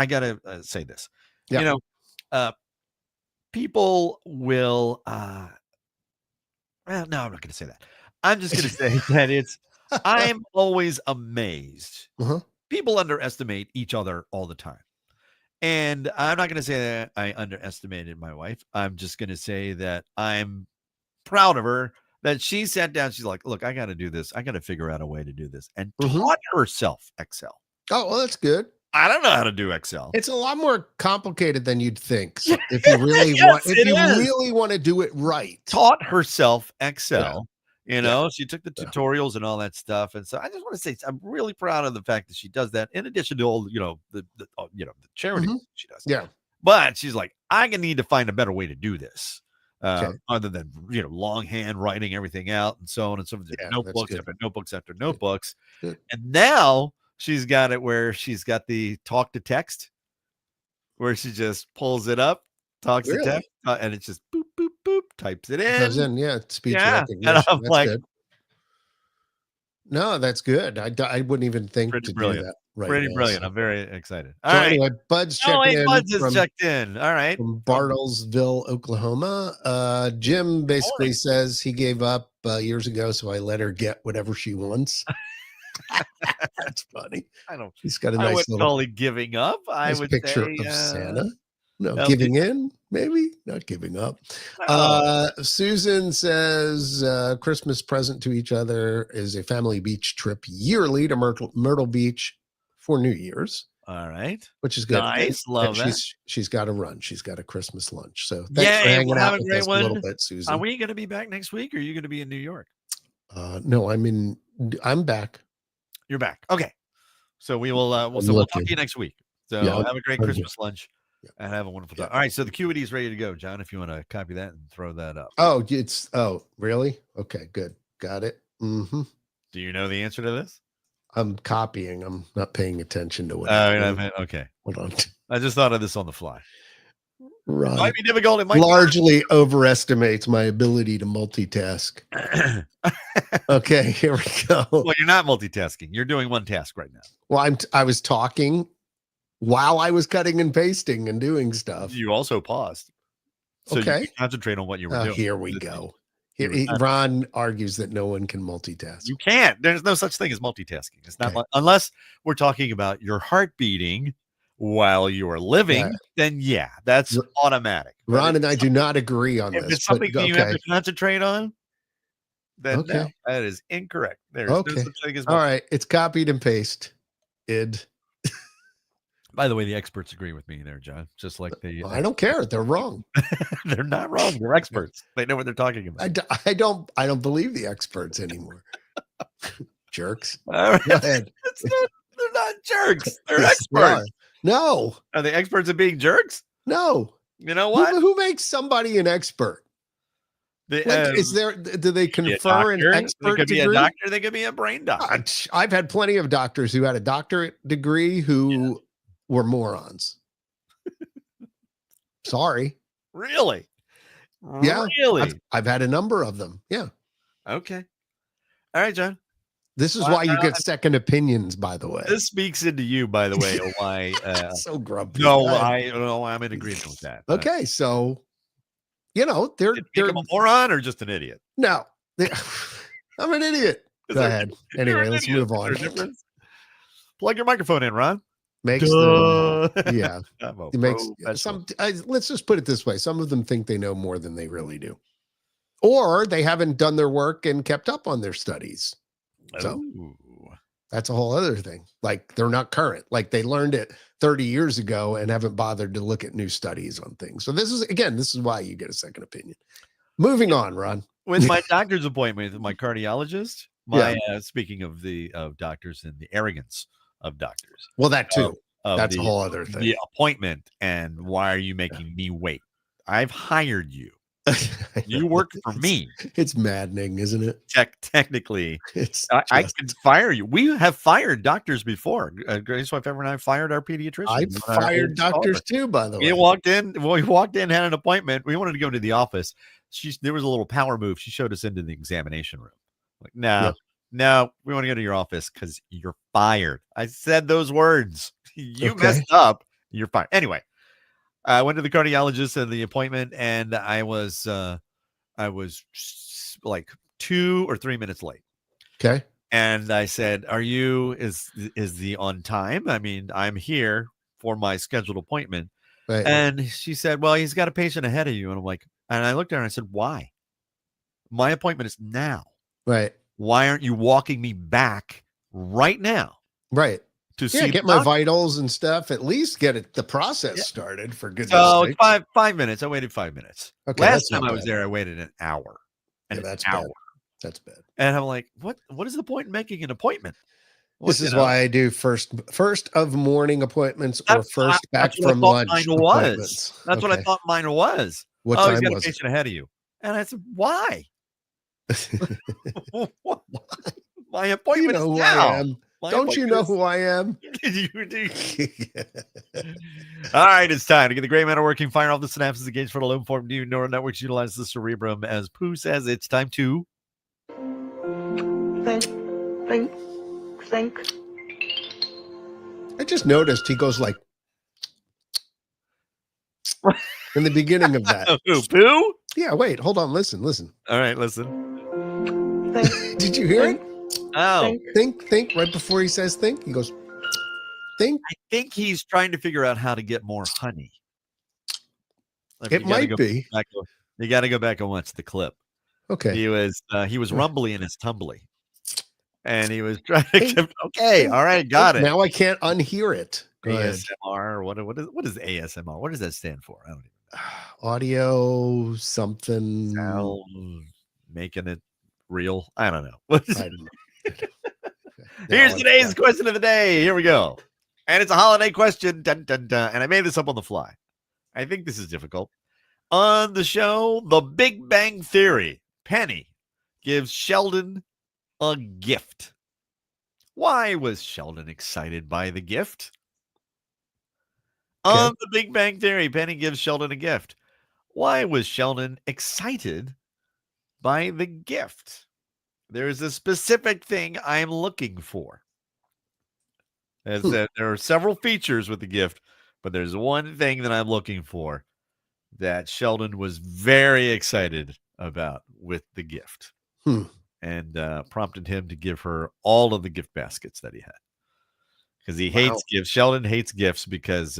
gotta say this. Yeah. You know, people will. Well, no, I'm not going to say that. I'm just going to say that I'm always amazed. Uh-huh. People underestimate each other all the time. And I'm not going to say that I underestimated my wife. I'm just going to say that I'm proud of her that she sat down. She's like, look, I got to do this. I got to figure out a way to do this, and taught herself Excel. Oh, well, that's good. I don't know how to do Excel. It's a lot more complicated than you'd think. So if you really really want to do it right. Taught herself Excel. Yeah. She took the tutorials and all that stuff. And so I just want to say I'm really proud of the fact that she does that in addition to all, the charity she does. Yeah. But she's like, I need to find a better way to do this. Other than, longhand writing everything out and so on and so forth. Notebooks after notebooks after notebooks. Good. And now she's got it where she's got the talk to text where she just pulls it up, talks to text, and it's just boop, boop, boop, types it in. It goes in, speech recognition. And I'm that's like, good. No, that's good. I wouldn't even think to do that. Right. Pretty brilliant. I'm very excited. All right. Anyway, Bud's checking in. Bud's is checked in. All right. From Bartlesville, Oklahoma. Jim basically says he gave up years ago, so I let her get whatever she wants. That's funny. He's got a nice wouldn't little call it giving up. I would picture say, of Santa. No, giving in, maybe not giving up. Susan says Christmas present to each other is a family beach trip yearly to Myrtle Beach for New Year's. All right, which is good. Nice, love that. She's got to run. She's got a Christmas lunch. So thanks for hanging out with us a little bit, Susan. Are we going to be back next week, or are you going to be in New York? No, I'm back. You're back. Okay, so we'll talk to you next week. So have a great Christmas lunch. And have a wonderful time. All right, so the QED is ready to go, John. If you want to copy that and throw that up. Oh, really? Okay, good. Got it. Mm-hmm. Do you know the answer to this? I'm copying. I'm not paying attention to what. Okay. Hold on. I just thought of this on the fly. Right. It might be difficult. It might largely overestimates my ability to multitask. Okay, here we go. Well, you're not multitasking. You're doing one task right now. Well, I was talking while I was cutting and pasting and doing stuff. You also paused. So you can concentrate on what you were doing. Here we go. Ron argues that no one can multitask. You can't. There's no such thing as multitasking. It's not unless we're talking about your heart beating while you are living, then that's automatic. Ron and I do not agree on this. If it's something that you have to concentrate on, then no, that is incorrect. There's no such thing as all right. It's copied and pasted. By the way, the experts agree with me there, John. Just like I don't care. They're wrong. They're not wrong. They're experts. They know what they're talking about. I don't believe the experts anymore. Jerks. All right. Go ahead. They're not jerks. They're experts. No. Are they experts at being jerks? No. You know what? Who makes somebody an expert? Do they confer an expert degree? They could be a doctor. They could be a brain doctor. I've had plenty of doctors who had a doctorate degree who were morons. Sorry. Really? Yeah. Really? I've had a number of them. Yeah. Okay. All right, John. This is why you get second opinions, by the way. This speaks into you, by the way, why so grumpy. No, I'm in agreement with that. Okay, so they're a moron or just an idiot? No. I'm an idiot. Go ahead. Anyway, let's move on. Plug your microphone in, Ron. Makes them it makes some let's just put it this way. Some of them think they know more than they really do. Or they haven't done their work and kept up on their studies. So that's a whole other thing. Like they're not current. Like they learned it 30 years ago and haven't bothered to look at new studies on things. So this is why you get a second opinion. Moving on, Ron. With my doctor's appointment with my cardiologist, speaking of doctors and the arrogance of doctors. Well, that too. That's a whole other thing. The appointment and why are you making me wait? I've hired you. You work for me. It's maddening, isn't it? Technically, I can fire you. We have fired doctors before. Grace wife Ever and I fired our pediatrician. I fired doctors too, by the way. We walked in, had an appointment. We wanted to go to the office. There was a little power move. She showed us into the examination room. Like, no, no, we want to go to your office because you're fired. I said those words. You Okay. messed up. You're fired. Anyway, I went to the cardiologist and the appointment, and I was like 2 or 3 minutes late. Okay. And I said, is the on time? I mean, I'm here for my scheduled appointment. Right. And she said, well, he's got a patient ahead of you. And I'm like, and I looked at her and I said, why? My appointment is now. Right. Why aren't you walking me back right now Right. to Yeah, see get my vitals and stuff. At least get the process started, for goodness So sake. it's 5 minutes. I waited 5 minutes. Okay, Last time I was there, I waited an hour. Yeah, that's hour. bad. That's bad. And I'm like, what is the point in making an appointment? This is why I do first of morning appointments or first back from lunch appointments. That's what I thought mine was. What he's time got a was it? patient ahead of you. And I said, why? My appointment is now. Don't you know who I am? You do. All right, it's time to get the gray matter working. Fire off the synapses engaged for the low form. Do neural networks utilize the cerebrum. As Pooh says, it's time to think. I just noticed he goes like in the beginning of that. Pooh? Yeah, wait, hold on, listen. All right, listen. Did you hear it? Oh, think right before he says think. He goes think. I think he's trying to figure out how to get more honey. It might be. You got to go back and watch the clip. Okay. He was rumbly in his tumbly, and he was trying to. Okay, all right, got it. Now I can't unhear it. ASMR. What is ASMR? What does that stand for? I don't even know. Audio something. Sound, making it real. I don't know. I don't know. Here's today's question of the day. Here we go. And it's a holiday question. Dun, dun, dun. And I made this up on the fly. I think this is difficult. On the show, The Big Bang Theory, Penny gives Sheldon a gift. Why was Sheldon excited by the gift? Okay. On The Big Bang Theory, Penny gives Sheldon a gift. Why was Sheldon excited by the gift? There is a specific thing I'm looking for. There are several features with the gift, but there's one thing that I'm looking for that Sheldon was very excited about with the gift and prompted him to give her all of the gift baskets that he had. Because he hates gifts. Sheldon hates gifts because,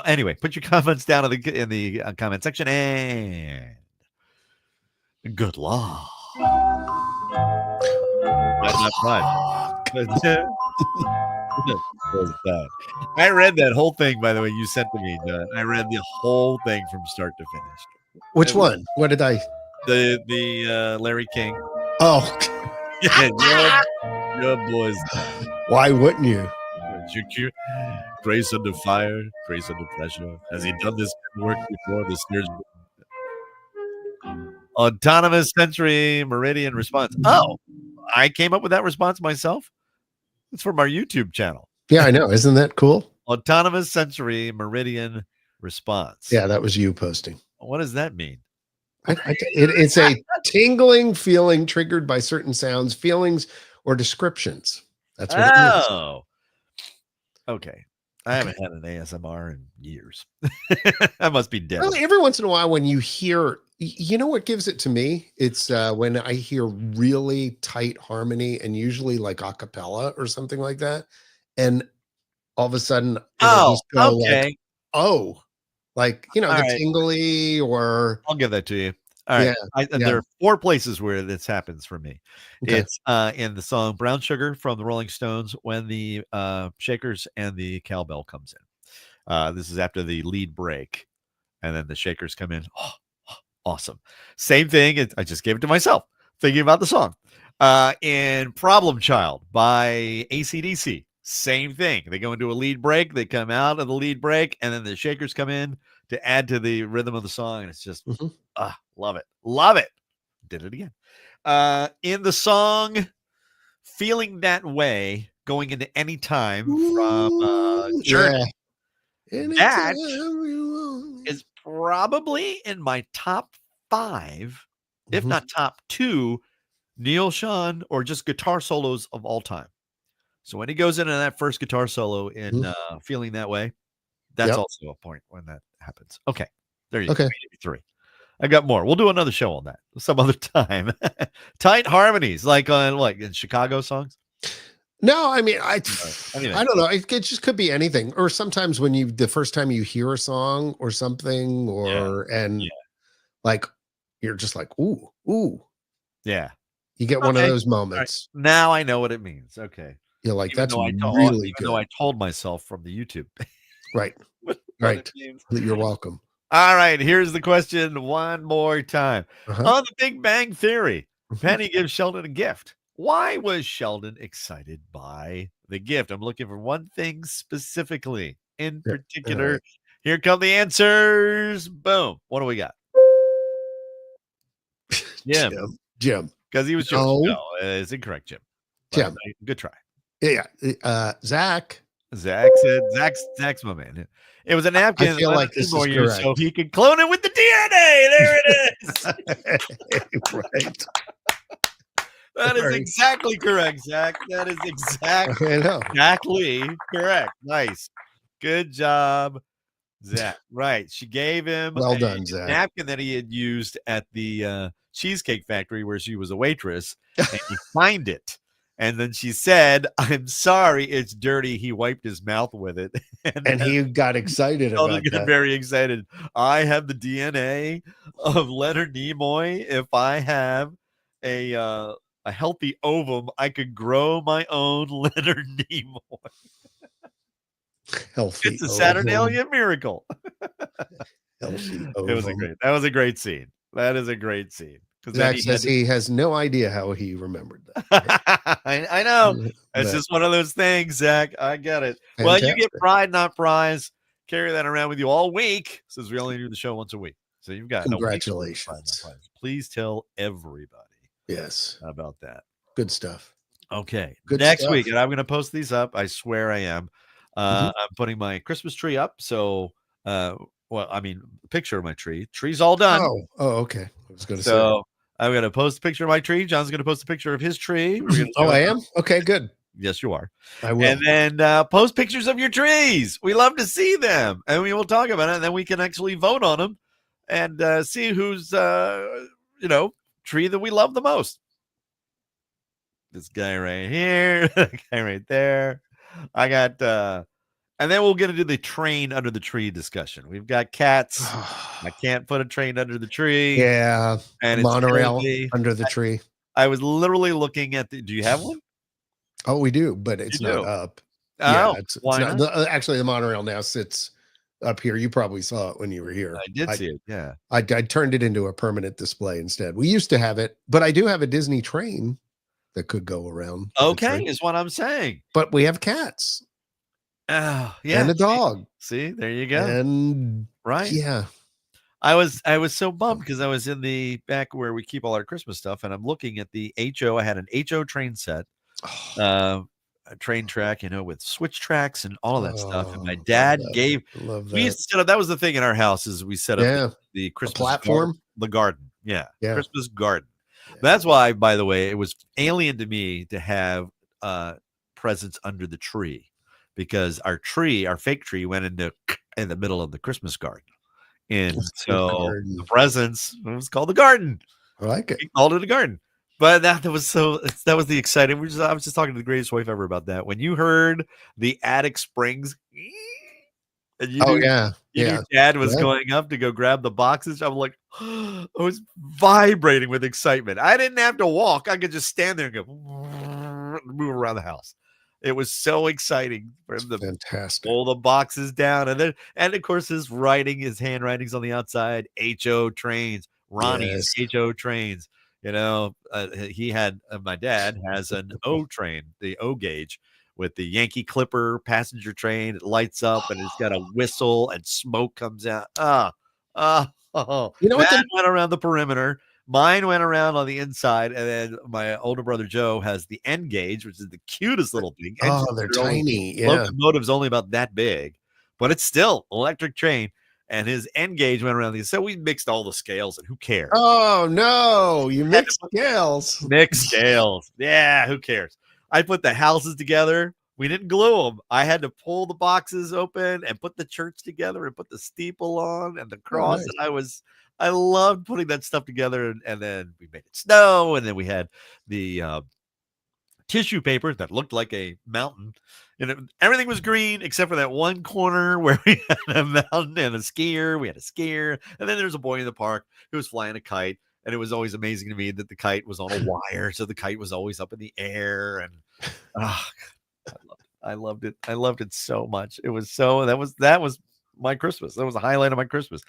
anyway, put your comments down in the comment section and good luck. I read that whole thing, by the way, you sent to me. I read the whole thing from start to finish. Which one? What did I? The Larry King. Oh, your boys. Why wouldn't you? Grace under fire, grace under pressure. Has he done this work before? The steers. Autonomous sensory meridian response. Oh, I came up with that response myself. It's from our YouTube channel. Yeah, I know. Isn't that cool? Autonomous sensory meridian response. Yeah, that was you posting. What does that mean? It's a tingling feeling triggered by certain sounds, feelings, or descriptions. That's what it means. Okay. I haven't had an ASMR in years. I must be dead. Well, every once in a while when you hear, you know what gives it to me? It's when I hear really tight harmony and usually like a cappella or something like that. And all of a sudden, just go okay. Like, the tingly or. I'll give that to you. All right. Yeah. There are 4 places where this happens for me. Okay. It's in the song Brown Sugar from the Rolling Stones when the Shakers and the cowbell comes in. This is after the lead break. And then the Shakers come in. Oh, awesome. Same thing. I just gave it to myself thinking about the song. In Problem Child by AC/DC. Same thing. They go into a lead break. They come out of the lead break. And then the Shakers come in to add to the rhythm of the song. And it's just, love it. Love it. Did it again. In the song Feeling That Way, going into Any Time from Journey. That is probably in my top 5, if not top 2 Neil Sean, or just guitar solos of all time. So when he goes into that first guitar solo in Feeling That Way, that's also a point when that happens. Okay. There you go. 3. I got more. We'll do another show on that some other time. Tight harmonies, like on in Chicago songs. No, I mean, I don't know. It just could be anything. Or sometimes when the first time you hear a song or something, like you're just like, ooh. Yeah. You get one of those moments. Right. Now I know what it means. Okay. You're like, even that's really good. Even though I told myself from the YouTube. Right. Right. You're welcome. All right. Here's the question one more time. On the Big Bang Theory, Penny gives Sheldon a gift. Why was Sheldon excited by the gift? I'm looking for one thing specifically in particular. Right. Here come the answers. Boom. What do we got? Jim. Because he was Jewish. No, it's incorrect, Jim. Jim. Good try. Yeah. Zach said Zach's my man. It was a napkin. I feel like this is correct. So he could clone it with the DNA. There it is. Right. That is exactly correct, Zach. That is exactly correct. Nice. Good job, Zach. Right. She gave him a napkin that he had used at the Cheesecake Factory where she was a waitress, and he signed it. And then she said, "I'm sorry, it's dirty." He wiped his mouth with it. And he got excited about that. Very excited. I have the DNA of Leonard Nimoy. If I have a healthy ovum, I could grow my own Leonard Nimoy. Healthy. It's a Saturnalia miracle. Healthy ovum. That was a great scene. That is a great scene. Zach says he has no idea how he remembered that. I know. It's just one of those things, Zach. I get it. Fantastic. Well, you get pride, not prize. Carry that around with you all week, since we only do the show once a week. So you've got congratulations. Please tell everybody. Yes. About that. Good stuff. Okay. Next week, and I'm going to post these up. I swear I am. I'm putting my Christmas tree up. So, picture of my tree. Tree's all done. Oh, okay. I was going to say. I'm going to post a picture of my tree. John's going to post a picture of his tree. I am? Okay, good. Yes, you are. I will. And then post pictures of your trees. We love to see them. And we will talk about it. And then we can actually vote on them and see who's, tree that we love the most. This guy right here. That guy right there. I got, and then we'll get into the train under the tree discussion. We've got cats. I can't put a train under the tree. Yeah. And monorail under the tree. I was literally looking at do you have one? Oh, we do, but it's not up. Oh, why not? Actually, the monorail now sits up here. You probably saw it when you were here. I did see it. Yeah. I turned it into a permanent display instead. We used to have it, but I do have a Disney train that could go around. Okay, is what I'm saying. But we have cats. Oh, yeah. And a dog. See, there you go. And right. Yeah. I was so bummed because I was in the back where we keep all our Christmas stuff, and I'm looking at the HO. I had an HO train set, a train track, with switch tracks and all of that stuff. And my dad we used to set up. That was the thing in our house is we set up the Christmas platform, the garden. Yeah, Christmas garden. Yeah. That's why, by the way, it was alien to me to have presents under the tree because our fake tree, went in the middle of the Christmas garden. And so the presents, it was called the garden. I like it. We called it a garden. But that was the exciting. I was just talking to the greatest wife ever about that. When you heard the attic springs, and your dad was going up to go grab the boxes. I'm like, I was vibrating with excitement. I didn't have to walk. I could just stand there and go move around the house. It was so exciting for him to pull the boxes down. And of course, his handwriting's on the outside. HO trains, Ronnie's HO trains. He had, my dad has an O train, the O gauge with the Yankee Clipper passenger train. It lights up and it's got a whistle and smoke comes out. That went around the perimeter. Mine went around on the inside, and then my older brother Joe has the N gauge, which is the cutest little thing. Oh, they're tiny. Locomotive's only about that big, but it's still electric train. and his end gauge went around these. So we mixed all the scales, and who cares? Oh no, you mixed scales. Mixed scales. Yeah, who cares? I put the houses together. We didn't glue them. I had to pull the boxes open and put the church together and put the steeple on and the cross. Nice. And I loved putting that stuff together. And then we made it snow. And then we had the tissue paper that looked like a mountain. And everything was green except for that one corner where we had a mountain and a skier. We had a skier. And then there's a boy in the park who was flying a kite. And it was always amazing to me that the kite was on a wire. So the kite was always up in the air. And I loved it. I loved it so much. It was so that was my Christmas. That was the highlight of my Christmas.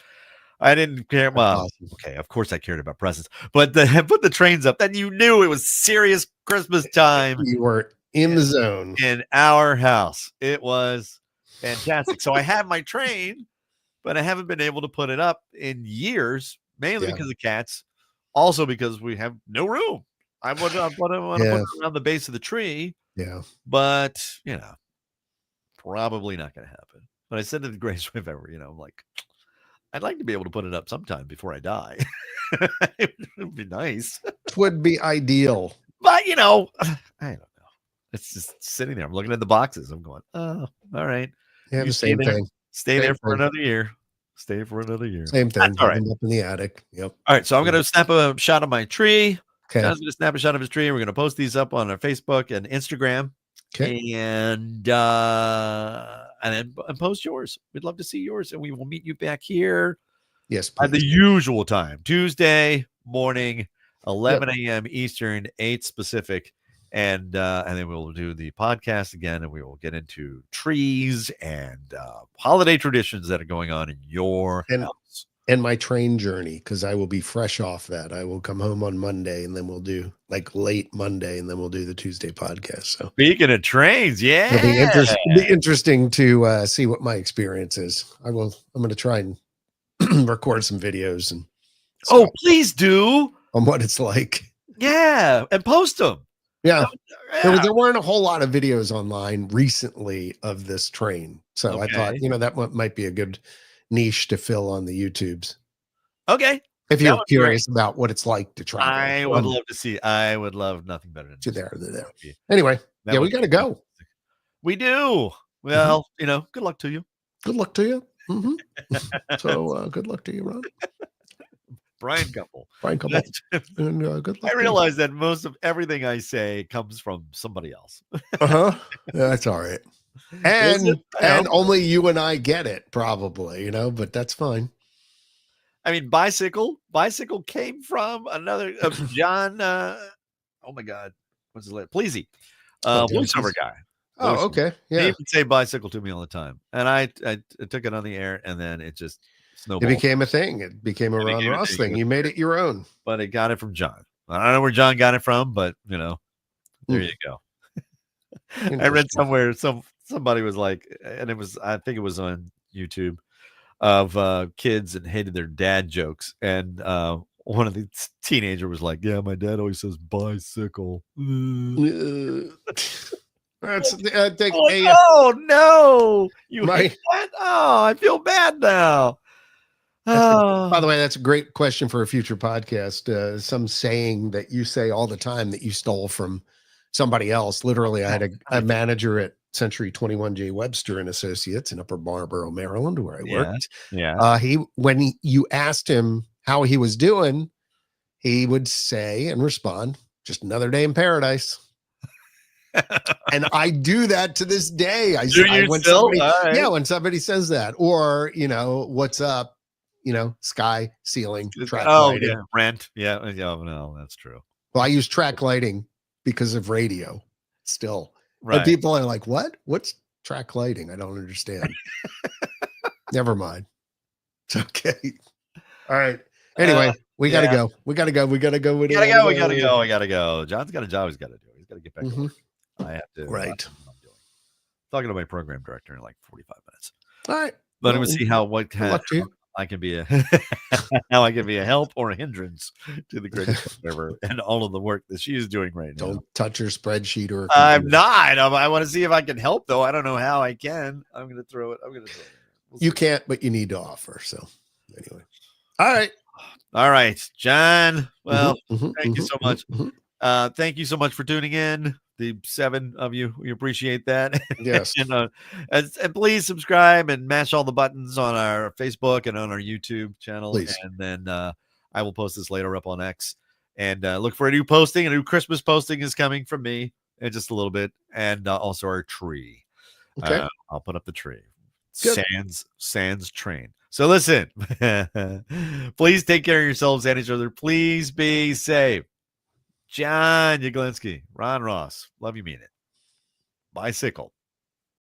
I didn't care. Well, okay, of course I cared about presents, but put the trains up. Then you knew it was serious Christmas time. You were in the zone in our house. It was fantastic. So I have my train, but I haven't been able to put it up in years, mainly because of cats. Also because we have no room. I want to put it around the base of the tree. Yeah. But, probably not going to happen. But I said to the Grace if ever, I'm like, I'd like to be able to put it up sometime before I die. It would be nice. It would be ideal. But, I don't know. It's just sitting there. I'm looking at the boxes. I'm going, oh, all right. Yeah, the same thing. Stay there for another year. Stay for another year. Same thing. All right. Up in the attic. Yep. All right. So I'm going to snap a shot of my tree. Okay. John's going to snap a shot of his tree. We're going to post these up on our Facebook and Instagram. Okay. And then post yours. We'd love to see yours. And we will meet you back here. Yes, please. At the usual time. Tuesday morning, 11 a.m. Eastern, 8 Pacific. And then we'll do the podcast again, and we will get into trees and holiday traditions that are going on in your house. And my train journey, because I will be fresh off that. I will come home on Monday, and then we'll do late Monday, and then we'll do the Tuesday podcast. So speaking of trains, it'll be interesting to see what my experience is. I'm going to try and record some videos and please do on what it's like. Yeah, and post them. Yeah. There weren't a whole lot of videos online recently of this train. So I thought, that might be a good niche to fill on the YouTubes. Okay. If you're curious about what it's like to travel. I would love to see. I would love nothing better than there. Anyway, we got to go. We do. Well, good luck to you. Good luck to you. Mm-hmm. So good luck to you, Ron. Brian Couple. And good luck. I realize that most of everything I say comes from somebody else. Yeah, that's all right. And only you and I get it, probably, but that's fine. I mean, bicycle came from another John. Oh my God, what's his name? Pleasy, voiceover guy. Oh, okay. Yeah, he would say bicycle to me all the time, and I took it on the air, and then it just snowballed. It became a thing. It became a Ron Ross thing. You made it your own. But it got it from John. I don't know where John got it from, but there you go. I read somewhere somebody was like, and I think it was on YouTube, of kids and hated their dad jokes, and one of the teenager was like, "Yeah, my dad always says bicycle." That's no! You hate that? Oh, I feel bad now. By the way, that's a great question for a future podcast. Some saying that you say all the time that you stole from somebody else. Literally, I had a manager at Century 21 J. Webster and Associates in Upper Marlboro, Maryland, where I worked. Yeah. When you asked him how he was doing, he would say and respond, "Just another day in paradise." And I do that to this day. When somebody says that, or what's up, sky, ceiling, track lighting. Yeah, rent. Yeah, no, that's true. Well, I use track lighting because of radio still. Right. But people are like, "What? What's track lighting? I don't understand." Never mind. It's okay. All right. Anyway, we gotta go. We gotta go. I gotta go. John's got a job he's got to do. He's got to get back to work. I have to. Right. Talking to my program director in like 45 minutes. All right. Let me see I can be a help or a hindrance to the Great River and all of the work that she is doing right now. Don't touch her spreadsheet or. I'm not. I want to see if I can help, though. I don't know how I can. I'm going to throw it. You can't, but you need to offer. So anyway. All right, John. Well, thank you so much. Thank you so much for tuning in. The 7 of you, we appreciate that. Yes. and please subscribe and mash all the buttons on our Facebook and on our YouTube channel. Please. And then I will post this later up on X. And look for a new posting. A new Christmas posting is coming from me in just a little bit. And also our tree. Okay. I'll put up the tree. Good. Sans train. So listen, please take care of yourselves and each other. Please be safe. John Yaglinski, Ron Ross, love you, mean it. Bicycle.